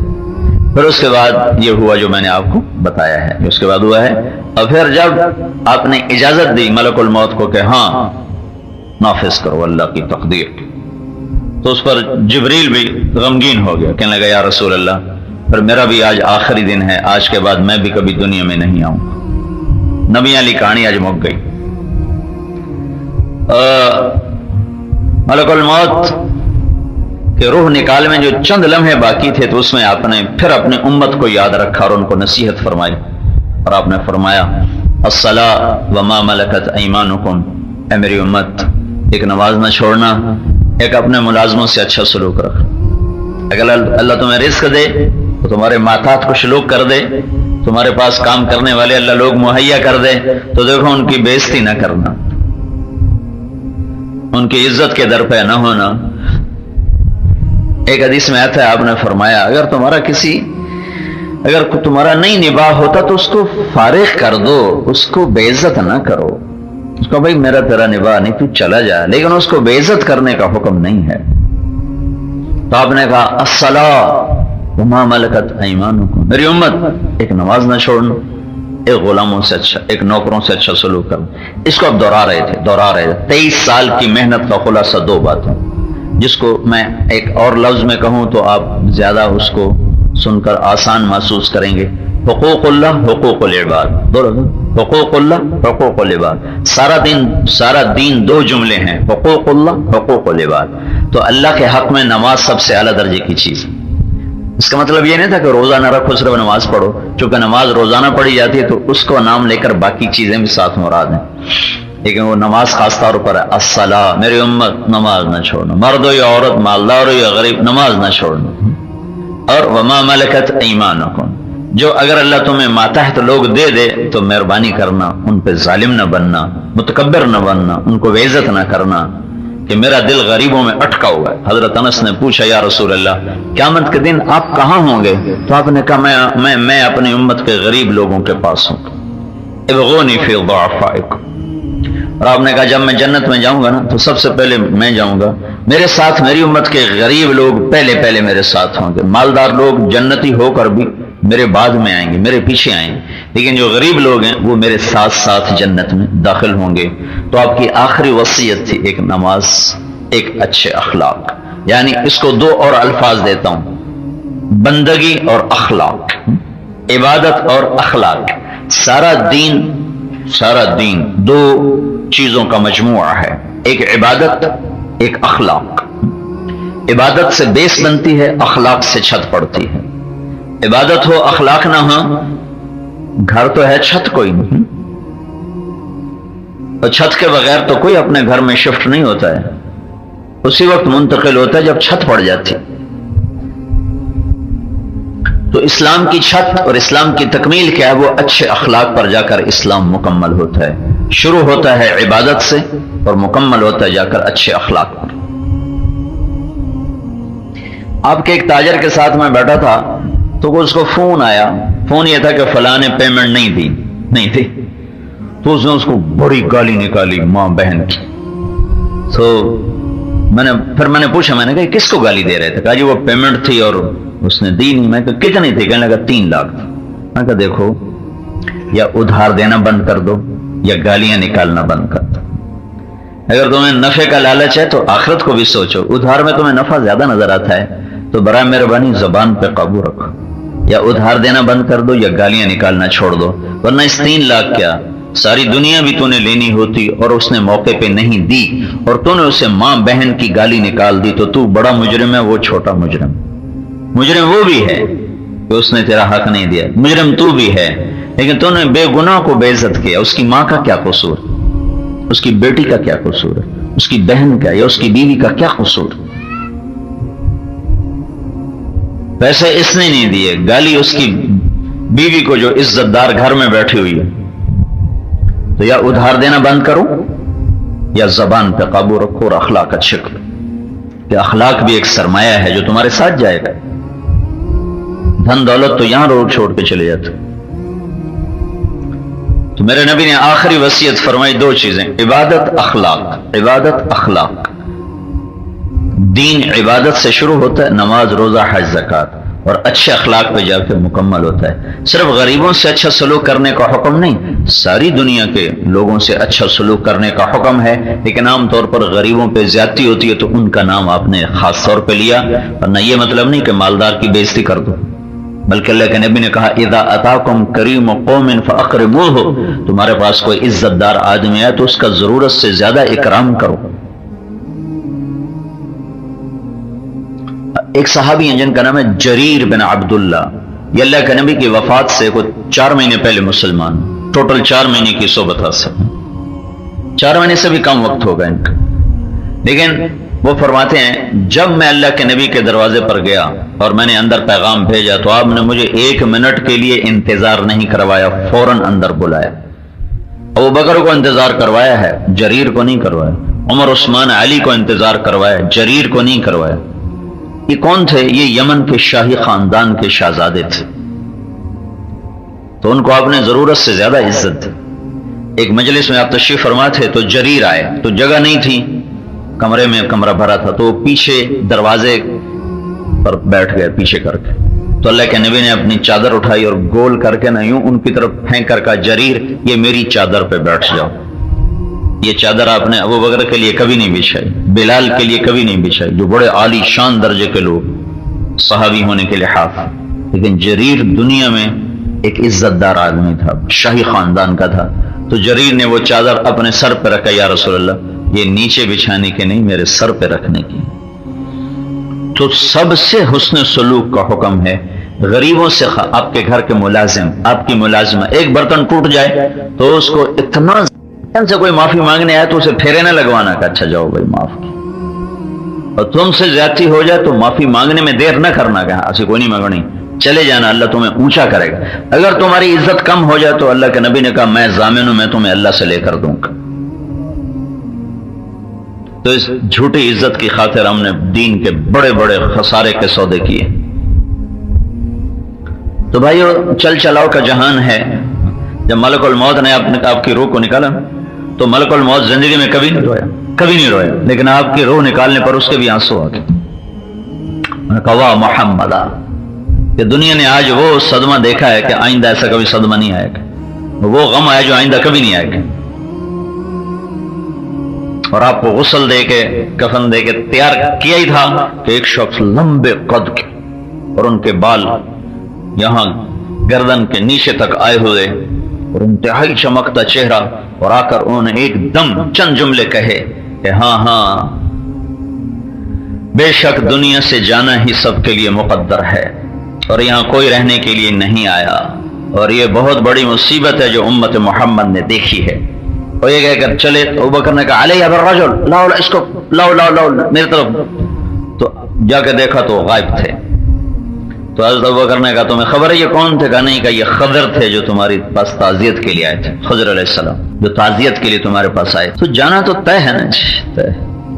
پھر اس کے بعد یہ ہوا جو میں نے آپ کو بتایا ہے، اس کے بعد ہوا ہے. اور پھر جب آپ نے اجازت دی ملک الموت کو کہ ہاں نافذ کرو اللہ کی تقدیر، تو اس پر جبریل بھی غمگین ہو گیا، کہنے لگا یا رسول اللہ پھر میرا بھی آج آخری دن ہے، آج کے بعد میں بھی کبھی دنیا میں نہیں آؤں گا. نبیوں والی کہانی آج مک گئی. ملک الموت کہ روح نکال میں جو چند لمحے باقی تھے تو اس میں آپ نے پھر اپنی امت کو یاد رکھا اور ان کو نصیحت فرمائی. اور آپ نے فرمایا الصلاۃ وما ملکت ایمانکم، اے میری امت ایک نماز نہ چھوڑنا، ایک اپنے ملازموں سے اچھا سلوک رکھ. اگر اللہ تمہیں رزق دے تو تمہارے ماتحت کو سلوک کر دے، تمہارے پاس کام کرنے والے اللہ لوگ مہیا کر دے تو دیکھو ان کی بے عزتی نہ کرنا، ان کی عزت کے در پہ نہ ہونا. ایک حدیث میں آتا ہے آپ نے فرمایا اگر تمہارا نہیں نباہ ہوتا تو اس کو فارغ کر دو، اس کو بے عزت نہ کرو. اس کو بھائی میرا تیرا نباہ نہیں، تو چلا جا، لیکن اس کو بے عزت کرنے کا حکم نہیں ہے. تو آپ نے کہا الصلاۃ وما ملکت ایمانکم، میری امت ایک نماز نہ چھوڑنا، ایک غلاموں سے اچھا، ایک نوکروں سے اچھا سلوک کرنا. اس کو اب دہرا رہے تھے 23 سال کی محنت کا خلاصہ 2 باتیں، جس کو میں ایک اور لفظ میں کہوں تو آپ زیادہ اس کو سن کر آسان محسوس کریں گے. حقوق اللہ، حقوق العباد، حقوق اللہ، حقوق العباد. سارا دین 2 جملے ہیں، حقوق اللہ، حقوق العباد. تو اللہ کے حق میں نماز سب سے اعلیٰ درجے کی چیز. اس کا مطلب یہ نہیں تھا کہ روزہ نہ رکھو صرف نماز پڑھو، چونکہ نماز روزانہ پڑھی جاتی ہے تو اس کو نام لے کر باقی چیزیں بھی ساتھ مراد ہیں، لیکن وہ نماز خاص طور پر ہے. الصلاۃ، میری امت نماز نہ چھوڑنا، مرد ہو یا عورت، مالدار ہو یا غریب، نماز نہ چھوڑنا. اور وما ملکت ایمانکم، جو اگر اللہ تمہیں ماتحت لوگ دے دے تو مہربانی کرنا، ان پہ ظالم نہ بننا، متکبر نہ بننا، ان کو بے عزت نہ کرنا. کہ میرا دل غریبوں میں اٹکا ہوا ہے. حضرت انس نے پوچھا یا رسول اللہ قیامت کے دن آپ کہاں ہوں گے؟ تو آپ نے کہا میں اپنی امت کے غریب لوگوں کے پاس ہوں. ابغونی فی ضعفائکم. اور آپ نے کہا جب میں جنت میں جاؤں گا نا تو سب سے پہلے میں جاؤں گا، میرے ساتھ میری امت کے غریب لوگ پہلے میرے ساتھ ہوں گے. مالدار لوگ جنتی ہو کر بھی میرے بعد میں آئیں گے، میرے پیچھے آئیں گے، لیکن جو غریب لوگ ہیں وہ میرے ساتھ جنت میں داخل ہوں گے. تو آپ کی آخری وصیت تھی ایک نماز، ایک اچھے اخلاق. یعنی اس کو 2 اور الفاظ دیتا ہوں، بندگی اور اخلاق، عبادت اور اخلاق. سارا دین 2 چیزوں کا مجموعہ ہے، ایک عبادت، ایک اخلاق. عبادت سے بیس بنتی ہے، اخلاق سے چھت پڑتی ہے. عبادت ہو اخلاق نہ ہو، گھر تو ہے چھت کوئی نہیں، اور چھت کے بغیر تو کوئی اپنے گھر میں شفٹ نہیں ہوتا ہے، اسی وقت منتقل ہوتا ہے جب چھت پڑ جاتی۔ تو اسلام کی چھت اور اسلام کی تکمیل کیا ہے؟ وہ اچھے اخلاق پر جا کر اسلام مکمل ہوتا ہے۔ شروع ہوتا ہے عبادت سے اور مکمل ہوتا ہے جا کر اچھے اخلاق پر۔ آپ کے ایک تاجر کے ساتھ میں بیٹھا تھا تو اس کو فون آیا، فون یہ تھا کہ فلاں نے پیمنٹ نہیں تھی، تو اس نے اس کو بڑی گالی نکالی ماں بہن کی۔ تو میں نے پوچھا، میں نے کہا کس کو گالی دے رہے تھے؟ کہا جی وہ پیمنٹ تھی اور اس نے دی نہیں۔ میں کہا کتنی تھی؟ کہنے لگا 3 لاکھ تھی۔ میں کہا دیکھو، یا ادھار دینا بند کر دو یا گالیاں نکالنا بند کر دو۔ اگر تمہیں نفع کا لالچ ہے تو آخرت کو بھی سوچو، ادھار میں تمہیں نفع زیادہ نظر آتا ہے تو برائے مہربانی زبان پہ قابو رکھو، یا ادھار دینا بند کر دو یا گالیاں نکالنا چھوڑ دو، ورنہ اس 3 لاکھ کیا ساری دنیا بھی تو نے لینی ہوتی اور اس نے موقع پہ نہیں دی اور تو نے اسے ماں بہن کی گالی نکال دی، تو تو بڑا مجرم ہے، وہ چھوٹا مجرم وہ بھی ہے کہ اس نے تیرا حق نہیں دیا، مجرم تو بھی ہے، لیکن تو نے بے گناہ کو بے عزت کیا۔ اس کی ماں کا کیا قصور، اس کی بیٹی کا کیا قصور ہے، اس کی بہن کا یا اس کی بیوی کا کیا قصور؟ پیسے اس نے نہیں دیے، گالی اس کی بیوی کو جو عزت دار گھر میں بیٹھی ہوئی ہے۔ تو یا ادھار دینا بند کرو یا زبان پہ قابو رکھو اور اخلاق اچھے کرو، کہ اخلاق بھی ایک سرمایہ ہے جو تمہارے ساتھ جائے گا۔ دھن دولت تو یہاں روڈ چھوڑ کے چلے جاتے۔ تو میرے نبی نے آخری وصیت فرمائی 2 چیزیں، عبادت اخلاق۔ دین عبادت سے شروع ہوتا ہے، نماز روزہ حج زکوٰۃ، اور اچھے اخلاق پہ جا کے مکمل ہوتا ہے۔ صرف غریبوں سے اچھا سلوک کرنے کا حکم نہیں، ساری دنیا کے لوگوں سے اچھا سلوک کرنے کا حکم ہے، لیکن عام طور پر غریبوں پہ زیادتی ہوتی ہے تو ان کا نام آپ نے خاص طور پہ لیا، ورنہ یہ مطلب نہیں کہ مالدار کی بے عزتی کر دو، بلکہ اللہ کے نبی نے کہا اذا اتاکم کریم قوم فاکرموہ، تمہارے پاس کوئی عزت دار آدمی ہے تو اس کا ضرورت سے زیادہ اکرام کرو۔ ایک صحابی ہیں جن کا نام ہے جریر بن عبداللہ، یہ اللہ کے نبی کی وفات سے کوئی 4 مہینے پہلے مسلمان، ٹوٹل 4 مہینے کی صحبت حاصل، 4 مہینے سے بھی کم وقت ہوگا ان کا، لیکن وہ فرماتے ہیں جب میں اللہ کے نبی کے دروازے پر گیا اور میں نے اندر پیغام بھیجا تو آپ نے مجھے 1 منٹ کے لیے انتظار نہیں کروایا، فوراً اندر بلایا۔ ابو بکر کو انتظار کروایا ہے، جریر کو نہیں کروایا، عمر عثمان علی کو انتظار کروایا، جریر کو نہیں کروایا۔ یہ کون تھے؟ یہ یمن کے شاہی خاندان کے شہزادے تھے، تو ان کو آپ نے ضرورت سے زیادہ عزت دی۔ ایک مجلس میں آپ تشریف فرما تھے تو جریر آئے تو جگہ نہیں تھی، کمرے میں کمرہ بھرا تھا، تو وہ پیچھے دروازے پر بیٹھ گئے پیچھے کر کے، تو اللہ کے نبی نے اپنی چادر اٹھائی اور گول کر کے نہ یوں ان کی طرف پھینک کر کہا جریر یہ میری چادر پہ بیٹھ جاؤ۔ یہ چادر آپ نے ابو بکر کے لیے کبھی نہیں بچھائی، بلال کے لیے کبھی نہیں بچھائی، جو بڑے عالی شان درجے کے لوگ صحابی ہونے کے لحاظ، لیکن جریر دنیا میں ایک عزت دار آدمی تھا، شاہی خاندان کا تھا۔ تو جریر نے وہ چادر اپنے سر پہ رکھا، یا رسول اللہ یہ نیچے بچھانے کی نہیں، میرے سر پہ رکھنے کی۔ تو سب سے حسن سلوک کا حکم ہے، غریبوں سے آپ کے گھر کے ملازم، آپ کی ملازمہ، ایک برتن ٹوٹ جائے تو اس کو اتنا سے کوئی معافی مانگنے آئے تو اسے پھیرے نہ لگوانا کہ اچھا جاؤ بھائی معاف کی، اور تم سے زیادتی ہو جائے تو معافی مانگنے میں دیر نہ کرنا کہ ایسے کوئی نہیں مانگنی، چلے جانا، اللہ تمہیں اونچا کرے گا۔ اگر تمہاری عزت کم ہو جائے تو اللہ کے نبی نے کہا میں ضامن ہوں، میں تمہیں اللہ سے لے کر دوں گا۔ تو اس جھوٹی عزت کی خاطر ہم نے دین کے بڑے بڑے خسارے کے سودے کیے۔ تو بھائیو چل چلاؤ کا جہان ہے، جب ملک الموت نے آپ کی روح کو نکالا تو ملک الموت زندگی میں کبھی نہیں رویا، لیکن آپ کی روح نکالنے پر اس کے بھی آنسو آ گئے۔ کہا محمد، کہ دنیا نے آج وہ صدمہ دیکھا ہے کہ آئندہ ایسا کبھی صدمہ نہیں آئے گا، وہ غم آیا جو آئندہ کبھی نہیں آئے گا۔ اور آپ کو غسل دے کے کفن دے کے تیار کیا ہی تھا کہ ایک شخص لمبے قد کے اور ان کے بال یہاں گردن کے نیچے تک آئے ہوئے اور انتہائی چمکتا چہرہ، اور آ کر انہوں نے ایک دم چند جملے کہے کہ ہاں بے شک دنیا سے جانا ہی سب کے لیے مقدر ہے، اور یہاں کوئی رہنے کے لیے نہیں آیا، اور یہ بہت بڑی مصیبت ہے جو امت محمد نے دیکھی ہے۔ اور یہ کہہ کر چلے، ابوبکر نے کہا علیہ بالرجل، لاؤ اس کو، لاؤ لاؤ لاؤ میری طرف، تو جا کے دیکھا تو غائب تھے۔ تو حضرت ابوبکر نے کہا تمہیں خبر ہے یہ کون تھے؟ کہا نہیں، کہ یہ خضر تھے جو تمہاری پاس تعزیت کے لیے آئے تھے، خضر علیہ السلام جو تعزیت کے لیے تمہارے پاس آئے۔ تو جانا تو طے ہے نا، طے۔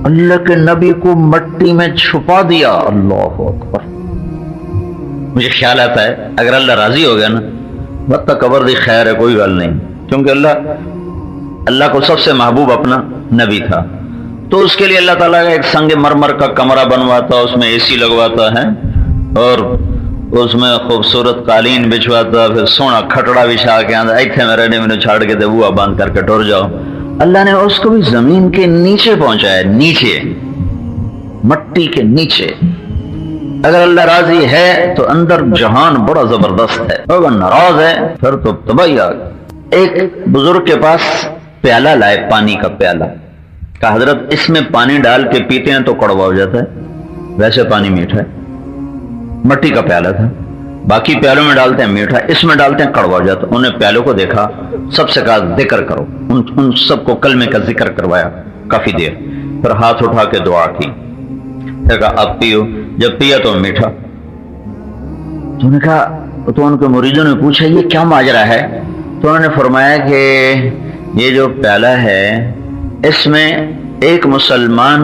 اللہ کے نبی کو مٹی میں چھپا دیا، اللہ اکبر۔ مجھے خیال آتا ہے اگر اللہ راضی ہو گیا نا، وقت قبر دی خیر ہے، کوئی گل نہیں، کیونکہ اللہ کو سب سے محبوب اپنا نبی تھا، تو اس کے لیے اللہ تعالیٰ کا ایک سنگ مرمر کا کمرہ بنواتا، اس میں اے سی لگواتا ہے، اور اس میں خوبصورت قالین بچھواتا، پھر سونا کھٹڑا بچھا کے آتا، ایتھے میں رہنے میں چھاڑ کے دے وہ باندھ کر کے ٹور جاؤ۔ اللہ نے اس کو بھی زمین کے نیچے پہنچایا، نیچے، مٹی کے نیچے۔ اگر اللہ راضی ہے تو اندر جہان بڑا زبردست ہے، اگر ناراض ہے پھر تو تباہی آ گئی۔ ایک بزرگ کے پاس پیالہ لائے، پانی کا پیالہ، کہا حضرت اس میں پانی ڈال کے پیتے ہیں تو کڑوا ہو جاتا ہے، ویسے پانی میٹھا ہے۔ مٹی کا پیالہ تھا، باقی پیالوں میں ڈالتے ہیں میٹھا، اس میں ڈالتے ہیں کڑوا ہو جاتا۔ انہوں نے پیالوں کو دیکھا، سب سے کہا ذکر کرو، ان سب کو کلمے کا ذکر کروایا کافی دیر، پھر ہاتھ اٹھا کے دعا کی، پھر کہا اب پیو۔ جب پیا تو میٹھا۔ تو نے کہا، تو ان کے مریدوں نے پوچھا یہ کیا ماجرا ہے؟ تو انہوں نے فرمایا کہ یہ جو پیالہ ہے اس میں ایک مسلمان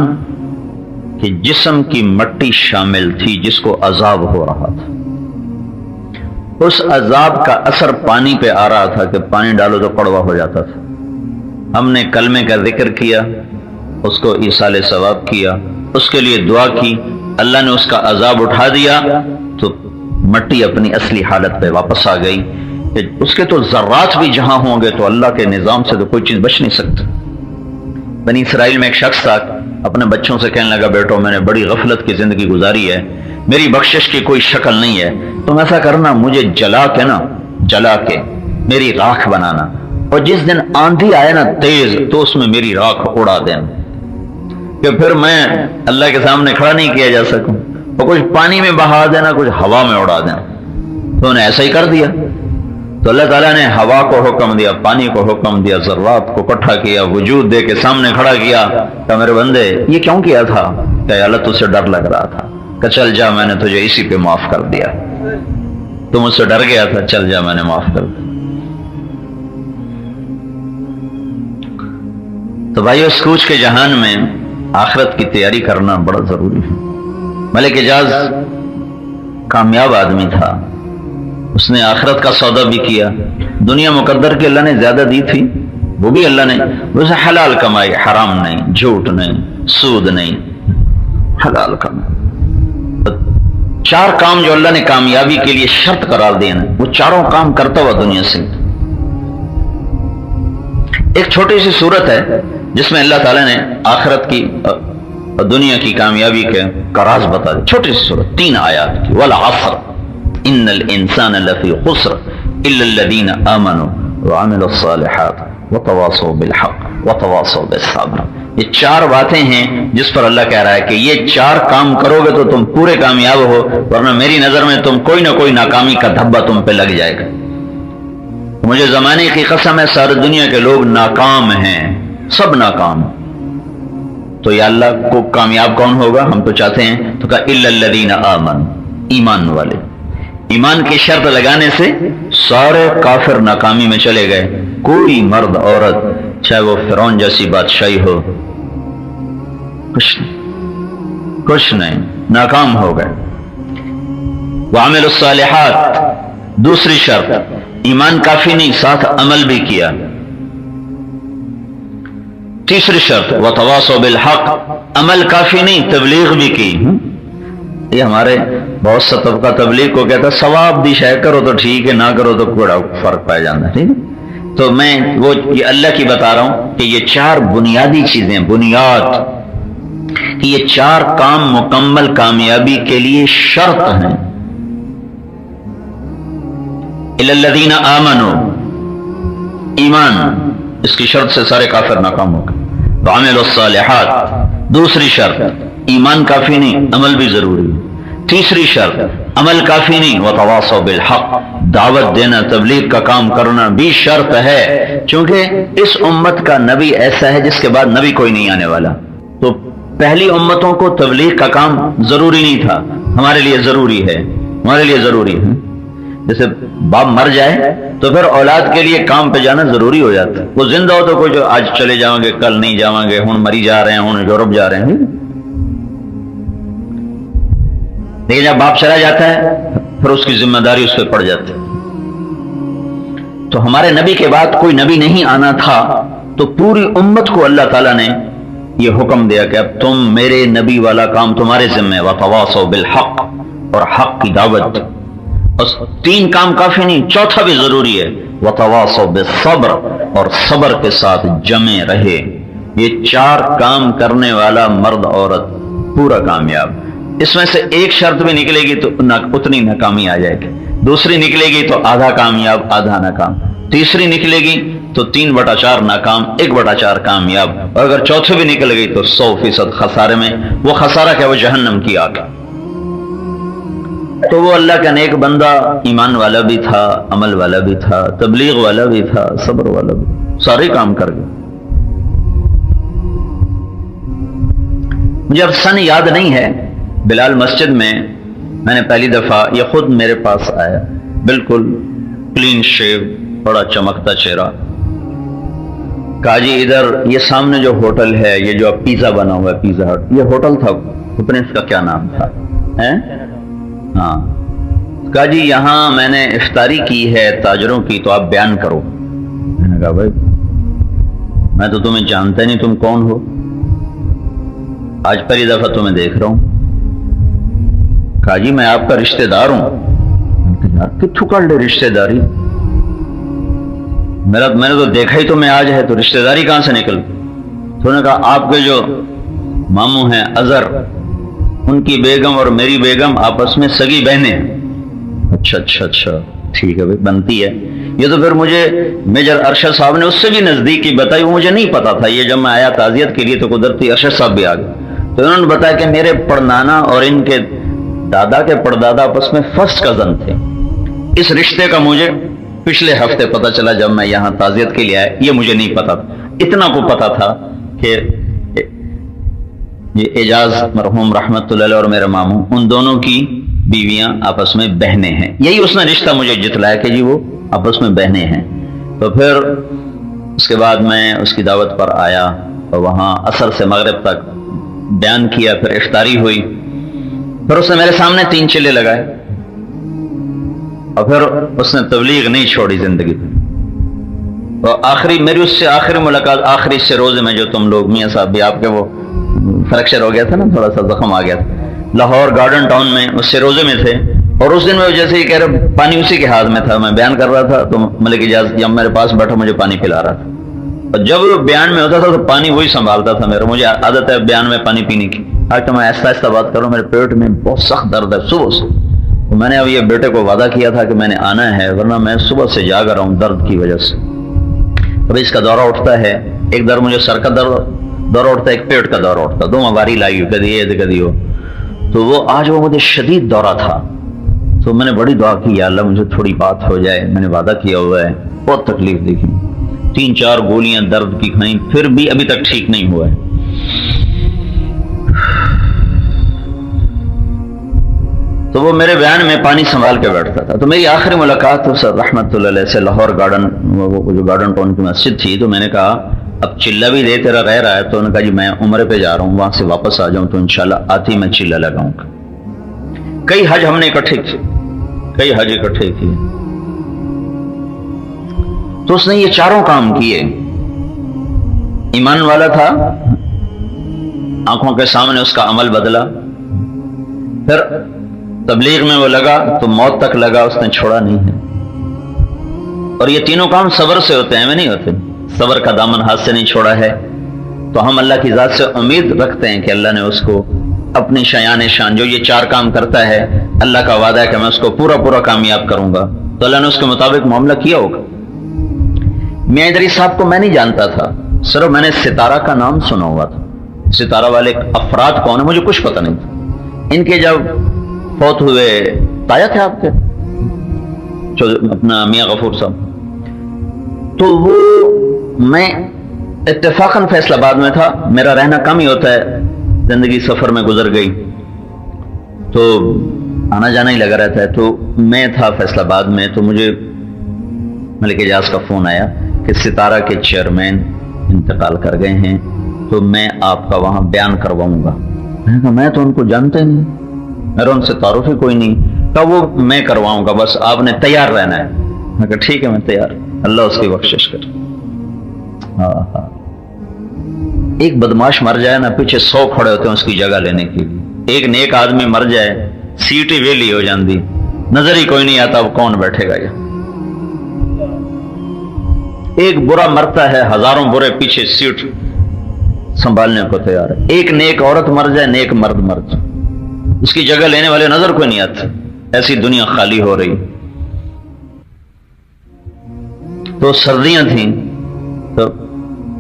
کے جسم کی مٹی شامل تھی جس کو عذاب ہو رہا تھا، اس عذاب کا اثر پانی پہ آ رہا تھا کہ پانی ڈالو تو کڑوا ہو جاتا تھا۔ ہم نے کلمے کا ذکر کیا، اس کو ایصال ثواب کیا، اس کے لیے دعا کی، اللہ نے اس کا عذاب اٹھا دیا، تو مٹی اپنی اصلی حالت پہ واپس آ گئی۔ اس کے تو ذرات بھی جہاں ہوں گے تو اللہ کے نظام سے تو کوئی چیز بچ نہیں سکتی۔ بنی اسرائیل میں ایک شخص تھا، اپنے بچوں سے کہنے لگا بیٹو میں نے بڑی غفلت کی زندگی گزاری ہے، میری بخشش کی کوئی شکل نہیں ہے، تم ایسا کرنا مجھے جلا کے میری راکھ بنانا، اور جس دن آندھی آئے نا تیز تو اس میں میری راکھ اڑا دینا، کہ پھر میں اللہ کے سامنے کھڑا نہیں کیا جا سکوں، اور کچھ پانی میں بہا دینا، کچھ ہوا میں اڑا دینا۔ تو انہیں ایسا ہی کر دیا۔ تو اللہ تعالیٰ نے ہوا کو حکم دیا، پانی کو حکم دیا، ذرات کو اکٹھا کیا، وجود دے کے سامنے کھڑا کیا، کہ میرے بندے یہ کیوں کیا تھا؟ کہ اللہ تجھ سے ڈر لگ رہا تھا، کہ چل جا میں نے تجھے اسی پہ معاف کر دیا، تو مجھ سے ڈر گیا تھا، چل جا میں نے معاف کر دیا۔ تو بھائی اس کوچ کے جہان میں آخرت کی تیاری کرنا بڑا ضروری ہے۔ ملک حجاز کامیاب آدمی تھا، اس نے آخرت کا سودا بھی کیا، دنیا مقدر کی اللہ نے زیادہ دی تھی، وہ بھی اللہ نے اسے حلال کمائی، حرام نہیں، جھوٹ نہیں، سود نہیں، حلال کمائی۔ 4 کام جو اللہ نے کامیابی کے لیے شرط قرار دیے نا، وہ چاروں کام کرتا ہوا دنیا سے۔ ایک چھوٹی سی صورت ہے جس میں اللہ تعالیٰ نے آخرت کی دنیا کی کامیابی کا راز بتا دی، چھوٹی سی صورت 3 آیات کی، والعصر ان الانسان لفی خسر الا الذین آمنوا وعملوا الصالحات وتواصوا بالحق وتواصوا بالصبر۔ یہ 4 باتیں ہیں جس پر اللہ کہہ رہا ہے کہ یہ 4 کام کرو گے تو تم پورے کامیاب ہو، ورنہ میری نظر میں تم کوئی نہ کوئی ناکامی کا دھبا تم پہ لگ جائے گا۔ مجھے زمانے کی قسم ہے ساری دنیا کے لوگ ناکام ہیں، سب ناکام۔ تو یا اللہ کو کامیاب کون ہوگا؟ ہم تو چاہتے ہیں، تو کہا الا الذین آمنوا، ایمان والے۔ ایمان کی شرط لگانے سے سارے کافر ناکامی میں چلے گئے، کوئی مرد عورت چاہے وہ فرعون جیسی بادشاہی ہو، کچھ نہیں، ناکام ہو گئے۔ وعملوا الصالحات، دوسری شرط، ایمان کافی نہیں، ساتھ عمل بھی کیا۔ تیسری شرط وتواصوا بالحق، عمل کافی نہیں، تبلیغ بھی کی۔ یہ ہمارے بہت سا طبقہ تبلیغ کو کہتا ہے ثواب دی شے کرو تو ٹھیک ہے، نہ کرو تو بڑا فرق پایا جاتا ہے، ٹھیک ہے۔ تو میں وہ یہ اللہ کی بتا رہا ہوں کہ یہ 4 بنیادی چیزیں، بنیاد کہ یہ 4 کام مکمل کامیابی کے لیے شرط ہیں۔ الا الذین آمنوا، ایمان، اس کی شرط سے سارے کافر ناکام ہو گئے۔ وعملوا الصالحات، دوسری شرط، ایمان کافی نہیں، عمل بھی ضروری ہے۔ تیسری شرط عمل کافی نہیں، وتواصوا بالحق، دعوت دینا، تبلیغ کا کام کرنا بھی شرط ہے، چونکہ اس امت کا نبی ایسا ہے جس کے بعد نبی کوئی نہیں آنے والا۔ تو پہلی امتوں کو تبلیغ کا کام ضروری نہیں تھا، ہمارے لیے ضروری ہے، ہمارے لیے ضروری ہے۔ جیسے باپ مر جائے تو پھر اولاد کے لیے کام پہ جانا ضروری ہو جاتا ہے۔ وہ زندہ ہو تو کوئی جو آج چلے جاؤں گے کل نہیں جاؤں گے، ہن مری جا رہے ہیں، ہن یورپ جا رہے ہیں، لیکن جب باپ چلا جاتا ہے پھر اس کی ذمہ داری اس پہ پڑ جاتی ہے۔ تو ہمارے نبی کے بعد کوئی نبی نہیں آنا تھا، تو پوری امت کو اللہ تعالیٰ نے یہ حکم دیا کہ اب تم میرے نبی والا کام تمہارے ذمہ، وتواصوا بالحق، اور حق کی دعوت۔ بس 3 کام کافی نہیں، چوتھا بھی ضروری ہے، وتواصوا بالصبر، اور صبر کے ساتھ جمے رہے۔ یہ 4 کام کرنے والا مرد عورت پورا کامیاب۔ اس میں سے ایک شرط بھی نکلے گی تو اتنی ناکامی آ جائے گی، دوسری نکلے گی تو آدھا کامیاب آدھا ناکام، تیسری نکلے گی تو 3/4 ناکام 1/4 کامیاب، اور اگر چوتھے بھی نکل گئی تو 100% خسارے میں۔ وہ خسارہ کیا؟ وہ جہنم کی آگ۔ تو وہ اللہ کا نیک بندہ ایمان والا بھی تھا، عمل والا بھی تھا، تبلیغ والا بھی تھا، صبر والا بھی، سارے کام کر گئے۔ مجھے اب سن یاد نہیں ہے، بلال مسجد میں نے پہلی دفعہ، یہ خود میرے پاس آیا، بالکل کلین شیو، بڑا چمکتا چہرہ، کہا جی ادھر یہ سامنے جو ہوٹل ہے، یہ جو اب پیزا بنا ہوا ہے، پیزا ہٹ، یہ ہوٹل تھا، پتہ اس کا کیا نام تھا، ہاں، کہا جی یہاں میں نے افطاری کی ہے تاجروں کی، تو آپ بیان کرو۔ میں نے کہا بھائی میں تو تمہیں جانتا نہیں، تم کون ہو، آج پہلی دفعہ تمہیں دیکھ رہا ہوں۔ کہا جی میں آپ کا رشتہ دار ہوں۔ کتھو کر لے رشتہ داری، میں نے تو دیکھا ہی تو میں آج ہے، تو رشتہ داری کہاں سے نکل؟ تو نے کہا آپ کے جو ماموں ہیں اظہر، ان کی بیگم اور میری بیگم آپس میں سگی بہنیں ہیں۔ اچھا ٹھیک ہے بھائی، بنتی ہے۔ یہ تو پھر مجھے میجر ارشد صاحب نے اس سے بھی نزدیکی بتائی، وہ مجھے نہیں پتا تھا، یہ جب میں آیا تعزیت کے لیے تو قدرتی ارشد صاحب بھی آ گئے، تو انہوں نے بتایا کہ میرے پڑنانا اور ان کے دادا کے پردادا آپس میں فرسٹ کزن تھے۔ اس رشتے کا مجھے پچھلے ہفتے پتا چلا جب میں یہاں تعزیت کے لیے آیا، یہ مجھے نہیں پتا تھا۔ اتنا کو پتا تھا کہ یہ اعجاز مرحوم رحمت اللہ علیہ اور میرے ماموں، ان دونوں کی بیویاں آپس میں بہنیں ہیں، یہی اس نے رشتہ مجھے جتلایا کہ جی وہ آپس میں بہنیں ہیں۔ تو پھر اس کے بعد میں اس کی دعوت پر آیا اور وہاں عصر سے مغرب تک بیان کیا، پھر افطاری ہوئی، پھر اس نے میرے سامنے 3 چلے لگائے، اور پھر اس نے تبلیغ نہیں چھوڑی زندگی۔ اور آخری میری اس سے آخری ملاقات آخری سے روزے میں، جو تم لوگ میاں صاحب بھی آپ کے وہ فریکچر ہو گیا تھا نا، تھوڑا سا زخم آ گیا تھا، لاہور گارڈن ٹاؤن میں اس سے روزے میں تھے، اور اس دن میں جیسے یہ کہہ رہے پانی اسی کے ہاتھ میں تھا، میں بیان کر رہا تھا تو ملک اجاز جب میرے پاس بیٹھا مجھے پانی پلا رہا تھا، اور جب وہ بیان میں ہوتا تھا تو پانی وہی سنبھالتا تھا میرا، مجھے عادت ہے بیان میں پانی پینے کی۔ آج تو میں آہستہ آہستہ بات کروں، میرے پیٹ میں بہت سخت درد ہے صبح سے، تو میں نے اب یہ بیٹے کو وعدہ کیا تھا کہ میں نے آنا ہے، ورنہ میں صبح سے جاگ رہا ہوں درد کی وجہ سے۔ اب اس کا دورہ اٹھتا ہے، ایک در مجھے سر کا دورہ اٹھتا ہے، ایک پیٹ کا دورہ اٹھتا ہے، 2 باری لائی ہو، کدی یہ کدی ہو، تو وہ آج وہ مجھے شدید دورہ تھا، تو میں نے بڑی دعا کی یا اللہ مجھے تھوڑی بات ہو جائے، میں نے وعدہ کیا ہوا ہے، بہت تکلیف دیکھی، 3-4 گولیاں درد کی کھائیں، پھر بھی ابھی تک ٹھیک نہیں ہوا ہے۔ تو وہ میرے بیان میں پانی سنبھال کے بیٹھتا تھا۔ تو میری آخری ملاقات سر رحمت اللہ علیہ سے لاہور گارڈن، وہ جو گارڈن ٹاؤن کی مسجد تھی، تو میں نے کہا اب چلہ بھی دے تیرا رہ رہا ہے، تو انہوں نے کہا جی میں عمرے پہ جا رہا ہوں، وہاں سے واپس آ جاؤں تو انشاءاللہ آتی میں چلہ لگاؤں گا۔ کئی حج ہم نے اکٹھے کیے، تو اس نے یہ 4 کام کیے۔ ایمان والا تھا، آنکھوں کے سامنے اس کا عمل بدلا، پھر تبلیغ میں وہ لگا تو موت تک لگا، اس نے چھوڑا نہیں ہے، اور یہ تینوں کام صبر سے ہوتے ہیں، میں نہیں ہوتے، صبر کا دامن ہاتھ سے نہیں چھوڑا ہے۔ تو ہم اللہ کی ذات سے امید رکھتے ہیں کہ اللہ نے اس کو اپنی شایان شان، جو یہ 4 کام کرتا ہے، اللہ کا وعدہ ہے کہ میں اس کو پورا کامیاب کروں گا، تو اللہ نے اس کے مطابق معاملہ کیا ہوگا۔ میاں ادریس صاحب کو میں نہیں جانتا تھا، صرف میں نے ستارہ کا نام سنا ہوا تھا، ستارہ والے افراد کون ہیں مجھے کچھ پتہ نہیں تھا۔ ان کے جب فوت ہوئے تایا تھے آپ کے اپنا میاں غفور صاحب. تو وہ میں اتفاقاً فیصل آباد میں تھا, میرا رہنا کم ہی ہوتا ہے, زندگی سفر میں گزر گئی تو آنا جانا ہی لگا رہتا ہے. تو میں تھا فیصل آباد میں, تو مجھے ملک اعجاز کا فون آیا کہ ستارہ کے چیئرمین انتقال کر گئے ہیں, تو میں آپ کا وہاں بیان کرواؤں گا. میں تو ان کو جانتا ہی نہیں, میرا ان سے تعارف ہی کوئی نہیں. تو وہ میں کرواؤں گا, بس آپ نے تیار رہنا ہے. میں کہا ٹھیک ہے میں تیار, اللہ اس کی بخشش کرے. ہاں ایک بدماش مر جائے نا, پیچھے 100 کھڑے ہوتے ہیں اس کی جگہ لینے کے لیے. ایک نیک آدمی مر جائے, سیٹ ہی ویلی ہو جاندی, نظر ہی کوئی نہیں آتا اب کون بیٹھے گا. یہ ایک برا مرتا ہے, ہزاروں برے پیچھے سیٹ سنبھالنے کو تیار ہے. ایک نیک عورت مر جائے, نیک مرد مر جائے, اس کی جگہ لینے والے نظر کوئی نہیں آتے. ایسی دنیا خالی ہو رہی. تو سردیاں تھیں تو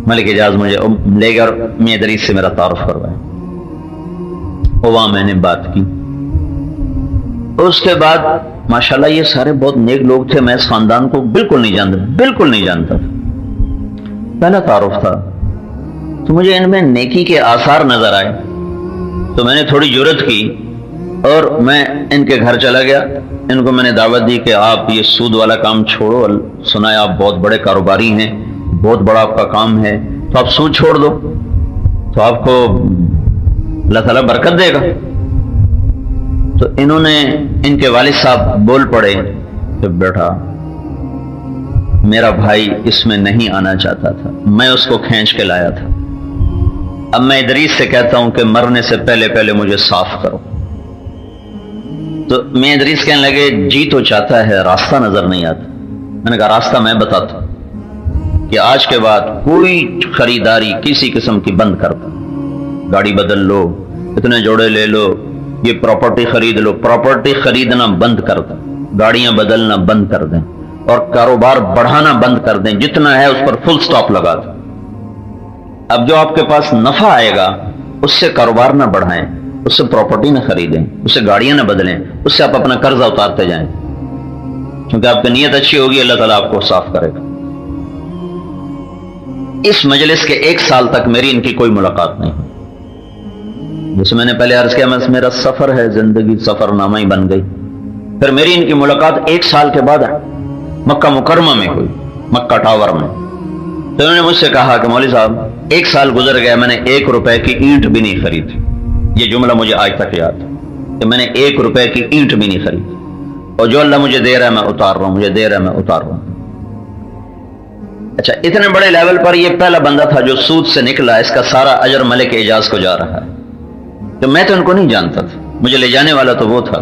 ملک اعجاز مجھے لے گیا اور میاں ادریس سے میرا تعارف کروایا. وہاں میں نے بات کی. اس کے بعد ماشاءاللہ یہ سارے بہت نیک لوگ تھے. میں اس خاندان کو بالکل نہیں جانتا, بالکل نہیں جانتا. پہلا تعارف تھا تو مجھے ان میں نیکی کے آثار نظر آئے, تو میں نے تھوڑی جرت کی اور میں ان کے گھر چلا گیا. ان کو میں نے دعوت دی کہ آپ یہ سود والا کام چھوڑو, سنا ہے آپ بہت بڑے کاروباری ہیں, بہت بڑا آپ کا کام ہے, تو آپ سود چھوڑ دو تو آپ کو اللہ تعالیٰ برکت دے گا. تو انہوں نے, ان کے والد صاحب بول پڑے کہ بیٹا میرا بھائی اس میں نہیں آنا چاہتا تھا, میں اس کو کھینچ کے لایا تھا. اب میں ادریس سے کہتا ہوں کہ مرنے سے پہلے پہلے مجھے صاف کرو. تو میں ادریس کہنے لگے جی تو چاہتا ہے, راستہ نظر نہیں آتا. میں نے کہا راستہ میں بتاتا ہوں کہ آج کے بعد کوئی خریداری کسی قسم کی بند کر دو. گاڑی بدل لو, اتنے جوڑے لے لو, یہ پراپرٹی خرید لو. پراپرٹی خریدنا بند کر دیں, گاڑیاں بدلنا بند کر دیں, اور کاروبار بڑھانا بند کر دیں. جتنا ہے اس پر فل سٹاپ لگا دیں. اب جو آپ کے پاس نفع آئے گا اس سے کاروبار نہ بڑھائیں, اس سے پراپرٹی نہ خریدیں, اس سے گاڑیاں نہ بدلیں, اس سے آپ اپنا قرضہ اتارتے جائیں. کیونکہ آپ کی نیت اچھی ہوگی, اللہ تعالیٰ آپ کو صاف کرے گا. اس مجلس کے 1 سال تک میری ان کی کوئی ملاقات نہیں. جیسے میں نے پہلے عرض کیا, میرا سفر ہے, زندگی سفر نامہ ہی بن گئی. پھر میری ان کی ملاقات 1 سال کے بعد مکہ مکرمہ میں ہوئی, مکہ ٹاور میں. تو انہوں نے مجھ سے کہا کہ مولوی صاحب 1 سال گزر گیا, میں نے 1 روپے کی اینٹ بھی نہیں خریدی. یہ جملہ مجھے آج تک یاد ہے کہ میں نے 1 روپے کی اینٹ بھی نہیں خریدی, اور جو اللہ مجھے دے رہا ہے میں اتار رہا ہوں, مجھے دے رہا ہے میں اتار رہا ہوں. اچھا, اتنے بڑے لیول پر یہ پہلا بندہ تھا جو سود سے نکلا. اس کا سارا اجر ملک اعجاز کو جا رہا ہے. تو میں تو ان کو نہیں جانتا تھا, مجھے لے جانے والا تو وہ تھا.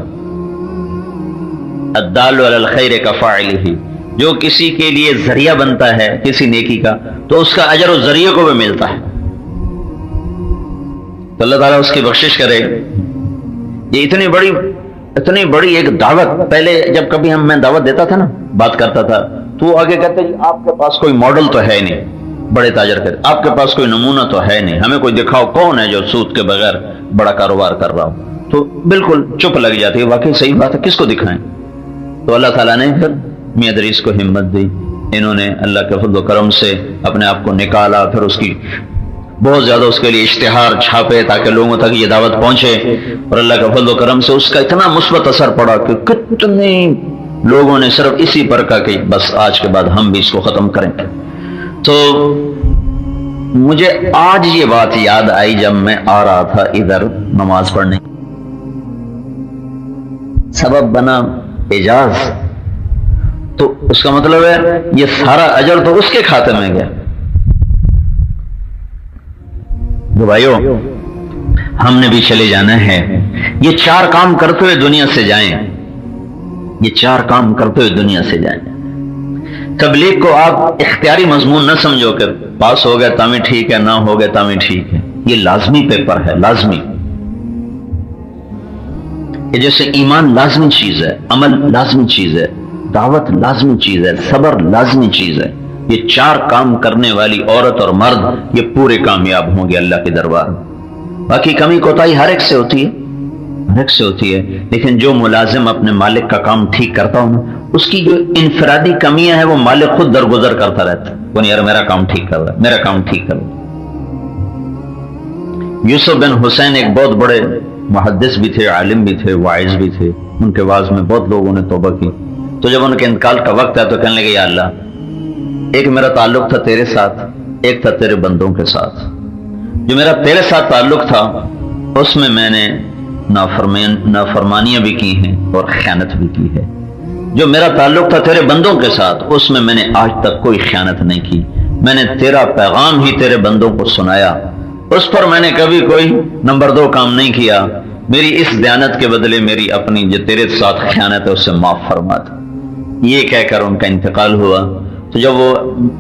الدال علی الخیر کفاعلہ, جو کسی کے لیے ذریعہ بنتا ہے کسی نیکی کا, تو اس کا اجر اس ذریعے کو بھی ملتا ہے. تو اللہ تعالیٰ اس کی بخشش کرے. یہ اتنی بڑی ایک دعوت. پہلے جب کبھی میں دعوت دیتا تھا نا, بات کرتا تھا, تو وہ آگے کہتے جی آپ کے پاس کوئی ماڈل تو ہے نہیں, بڑے تاجر کہتے آپ کے پاس کوئی نمونہ تو ہے نہیں, ہمیں کوئی دکھاؤ کون ہے جو سود کے بغیر بڑا کاروبار کر رہا ہو. تو بالکل چپ لگ جاتی ہے, واقعی صحیح بات ہے, کس کو دکھائیں. تو اللہ تعالیٰ نے پھر میاں ادریس کو ہمت دی. انہوں نے اللہ کے فضل و کرم سے اپنے آپ کو نکالا. پھر اس کی بہت زیادہ اس کے لیے اشتہار چھاپے تاکہ لوگوں تک یہ دعوت پہنچے, اور اللہ کے فضل و کرم سے اس کا اتنا مثبت اثر پڑا کہ کتنے لوگوں نے صرف اسی پر کہا کہ بس آج کے بعد ہم بھی اس کو ختم کریں. تو مجھے آج یہ بات یاد آئی جب میں آ رہا تھا ادھر نماز پڑھنے, سبب بنا اعجاز, تو اس کا مطلب ہے یہ سارا اجر تو اس کے کھاتے میں گیا. جو بھائیو ہم نے بھی چلے جانا ہے. یہ 4 کام کرتے ہوئے دنیا سے جائیں, یہ 4 کام کرتے ہوئے دنیا سے جائیں. تبلیغ کو آپ اختیاری مضمون نہ سمجھو کہ پاس ہو گئے تامی ٹھیک ہے, نہ ہو گئے تامی ٹھیک ہے. یہ لازمی پیپر ہے, لازمی. یہ جیسے ایمان لازمی چیز ہے, عمل لازمی چیز ہے, دعوت لازمی چیز ہے, صبر لازمی چیز ہے. یہ 4 کام کرنے والی عورت اور مرد یہ پورے کامیاب ہوں گے اللہ کے دربار میں. باقی کمی کوتاہی ہر ایک سے ہوتی ہے, ہر ایک سے ہوتی ہے، لیکن جو ملازم اپنے مالک کا کام ٹھیک کرتا ہو نا، اس کی جو انفرادی کمیاں ہیں وہ مالک خود درگزر کرتا رہتا ہے، وہ نہیں یار میرا کام ٹھیک کر رہا ہے، میرا کام ٹھیک کر رہا ہے۔ یوسف بن حسین ایک بہت بڑے محدث بھی تھے، عالم بھی تھے، واعظ بھی تھے، ان کے واعظ میں بہت لوگوں نے توبہ کی۔ تو جب ان کے انتقال کا وقت ہے تو کہنے لگے یا اللہ، ایک میرا تعلق تھا تیرے ساتھ، ایک تھا تیرے بندوں کے ساتھ۔ جو میرا تیرے ساتھ تعلق تھا اس میں میں نے نافرمانیاں بھی کی ہیں اور خیانت بھی کی ہے۔ جو میرا تعلق تھا تیرے بندوں کے ساتھ اس میں میں نے آج تک کوئی خیانت نہیں کی، میں نے تیرا پیغام ہی تیرے بندوں کو سنایا، اس پر میں نے کبھی کوئی نمبر 2 کام نہیں کیا۔ میری اس دیانت کے بدلے میری اپنی جو تیرے ساتھ خیانت ہے اسے معاف فرما دے۔ یہ کہہ کر ان کا انتقال ہوا۔ تو جب وہ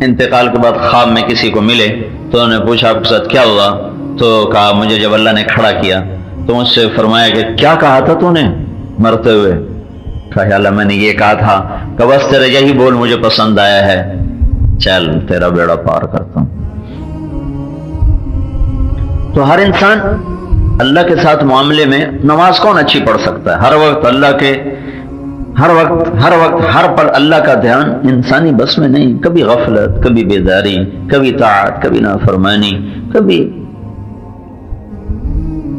انتقال کے بعد خواب میں کسی کو ملے تو انہوں نے پوچھا آپ کے ساتھ کیا ہوا؟ تو کہا مجھے جب اللہ نے کھڑا کیا تو مجھ سے فرمایا کہ کیا کہا تھا تو نے مرتے ہوئے؟ کہا یا اللہ میں نے یہ کہا تھا کہ بس تیرا یہی بول مجھے پسند آیا ہے، چل تیرا بیڑا پار کرتا ہوں۔ تو ہر انسان اللہ کے ساتھ معاملے میں، نماز کون اچھی پڑھ سکتا ہے؟ ہر وقت اللہ کے ہر پل اللہ کا دھیان انسانی بس میں نہیں، کبھی غفلت، کبھی بیداری، کبھی طاعت، کبھی نافرمانی، کبھی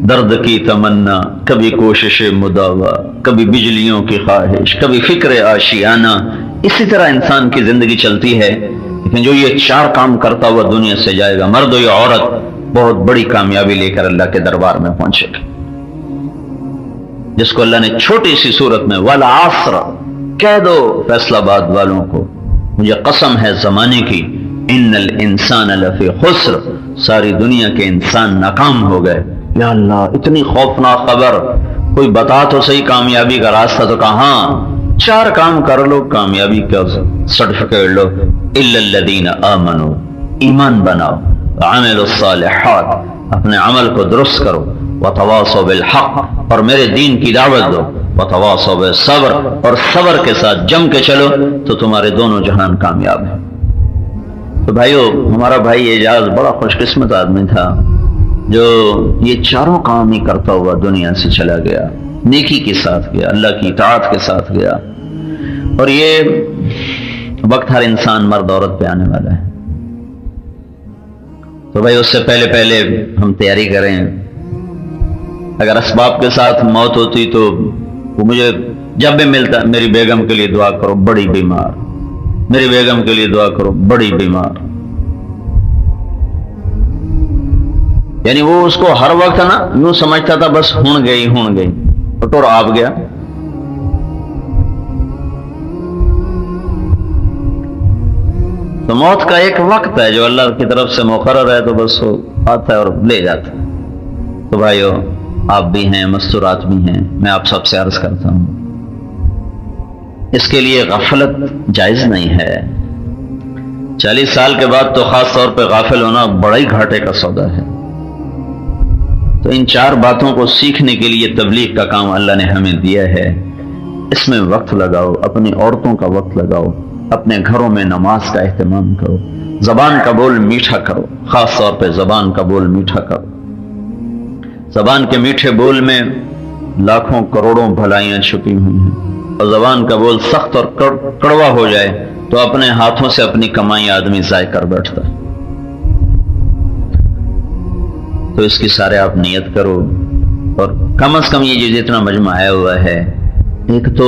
درد کی تمنا، کبھی کوشش مداوا، کبھی بجلیوں کی خواہش، کبھی فکر آشیانہ۔ اسی طرح انسان کی زندگی چلتی ہے، لیکن جو یہ 4 کام کرتا ہوا دنیا سے جائے گا، مرد ہو یا عورت، بہت بڑی کامیابی لے کر اللہ کے دربار میں پہنچے گا۔ جس کو اللہ نے چھوٹی سی صورت میں والعصر کہہ دو فیصلہ آباد والوں کو، مجھے قسم ہے زمانے کی، ان الانسان لفی خسر، ساری دنیا کے انسان ناکام ہو گئے۔ یا اللہ اتنی خوفناک خبر، کوئی بتا تو صحیح کامیابی کا راستہ۔ تو کہاں 4 کام کر لو کامیابی کا سرٹیفکیٹ لو، الا الذین آمنوا، ایمان بناؤ، عملوا الصالحات، اپنے عمل کو درست کرو، وتواصوا بالحق، اور میرے دین کی دعوت دو، وتواصوا بالصبر، اور صبر کے ساتھ جم کے چلو تو تمہارے دونوں جہان کامیاب ہیں۔ تو بھائیو، ہمارا بھائی اعجاز بڑا خوش قسمت آدمی تھا جو یہ 4 کام ہی کرتا ہوا دنیا سے چلا گیا، نیکی کے ساتھ گیا، اللہ کی اطاعت کے ساتھ گیا۔ اور یہ وقت ہر انسان مرد عورت پہ آنے والا ہے، تو بھائی اس سے پہلے ہم تیاری کریں۔ اگر اسباب کے ساتھ موت ہوتی تو وہ مجھے جب بھی ملتا، میری بیگم کے لیے دعا کرو بڑی بیمار، میری بیگم کے لیے دعا کرو بڑی بیمار، یعنی وہ اس کو ہر وقت نا یوں سمجھتا تھا بس ہون گئی اور آپ گیا۔ تو موت کا ایک وقت ہے جو اللہ کی طرف سے مقرر ہے، تو بس وہ آتا ہے اور لے جاتا ہے۔ تو بھائیو، آپ بھی ہیں، مستورات بھی ہیں، میں آپ سب سے عرض کرتا ہوں اس کے لیے غفلت جائز نہیں ہے۔ 40 سال کے بعد تو خاص طور پہ غافل ہونا بڑا ہی گھاٹے کا سودا ہے۔ تو ان 4 باتوں کو سیکھنے کے لیے تبلیغ کا کام اللہ نے ہمیں دیا ہے، اس میں وقت لگاؤ، اپنی عورتوں کا وقت لگاؤ، اپنے گھروں میں نماز کا اہتمام کرو، زبان کا بول میٹھا کرو، خاص طور پہ زبان کا بول میٹھا کرو۔ زبان کے میٹھے بول میں لاکھوں کروڑوں بھلائیاں چھپی ہوئی ہیں، اور زبان کا بول سخت اور کڑوا ہو جائے تو اپنے ہاتھوں سے اپنی کمائی آدمی ضائع کر بیٹھتا ہے۔ تو اس کی سارے آپ نیت کرو، اور کم از کم یہ جو جتنا مجمع آیا ہوا ہے، ایک تو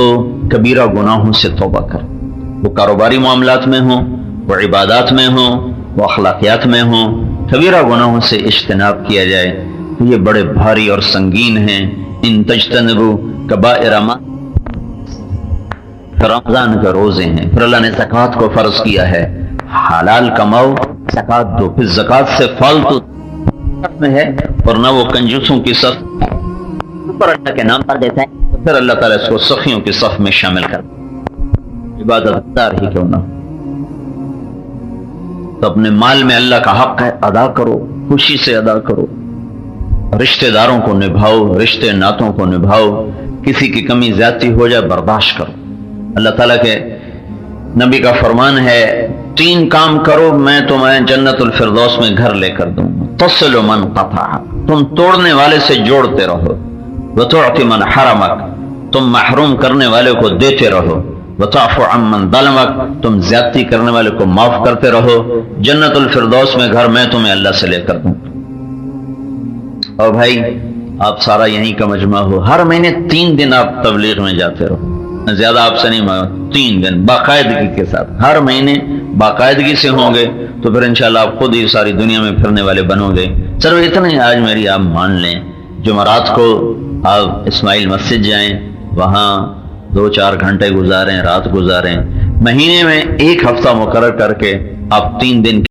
کبیرہ گناہوں سے توبہ کر، وہ کاروباری معاملات میں ہوں، وہ عبادات میں ہوں، وہ اخلاقیات میں ہوں، کبیرہ گناہوں سے اجتناب کیا جائے۔ یہ بڑے بھاری اور سنگین ہیں۔ ان تجتنبوا کبائر ما، رمضان کے روزے ہیں، پھر اللہ نے زکوٰۃ کو فرض کیا ہے، حلال کماؤ زکوٰۃ دو، پھر زکوٰۃ سے فالتو میں ہے، اور نہ وہ کنجوسوں کی صف پر اللہ کے نام پر دیتا ہے، پھر اللہ تعالیٰ اس کو سخیوں کی صف میں شامل کر، عبادت دار ہی کیوں نہ۔ تو اپنے مال میں اللہ کا حق ہے، ادا کرو، خوشی سے ادا کرو، رشتہ داروں کو نبھاؤ، رشتے ناتوں کو نبھاؤ، کسی کی کمی زیادتی ہو جائے برداشت کرو۔ اللہ تعالیٰ کے نبی کا فرمان ہے 3 کام کرو میں تمہیں جنت الفردوس میں گھر لے کر دوں گا۔ تصل من قطع، تم توڑنے والے سے جوڑتے رہو، وتعطي من حرمك، تم محروم کرنے والے کو دیتے رہو، وتعفو عمن ظلمك، تم زیادتی کرنے والے کو معاف کرتے رہو، جنت الفردوس میں گھر میں تمہیں اللہ سے لے کر دوں۔ اور بھائی آپ سارا یہیں کا مجمع ہو، ہر مہینے 3 دن آپ تبلیغ میں جاتے رہو، زیادہ آپ سے نہیں مانگا، 3 دن باقاعدگی کے ساتھ، ہر مہینے باقاعدگی سے ہوں گے تو پھر انشاءاللہ آپ خود ہی ساری دنیا میں پھرنے والے بنو گے۔ چلو اتنا ہی آج میری آپ مان لیں، جمعرات کو آپ اسماعیل مسجد جائیں، وہاں 2-4 گھنٹے گزاریں، رات گزاریں، مہینے میں 1 ہفتہ مقرر کر کے آپ 3 دن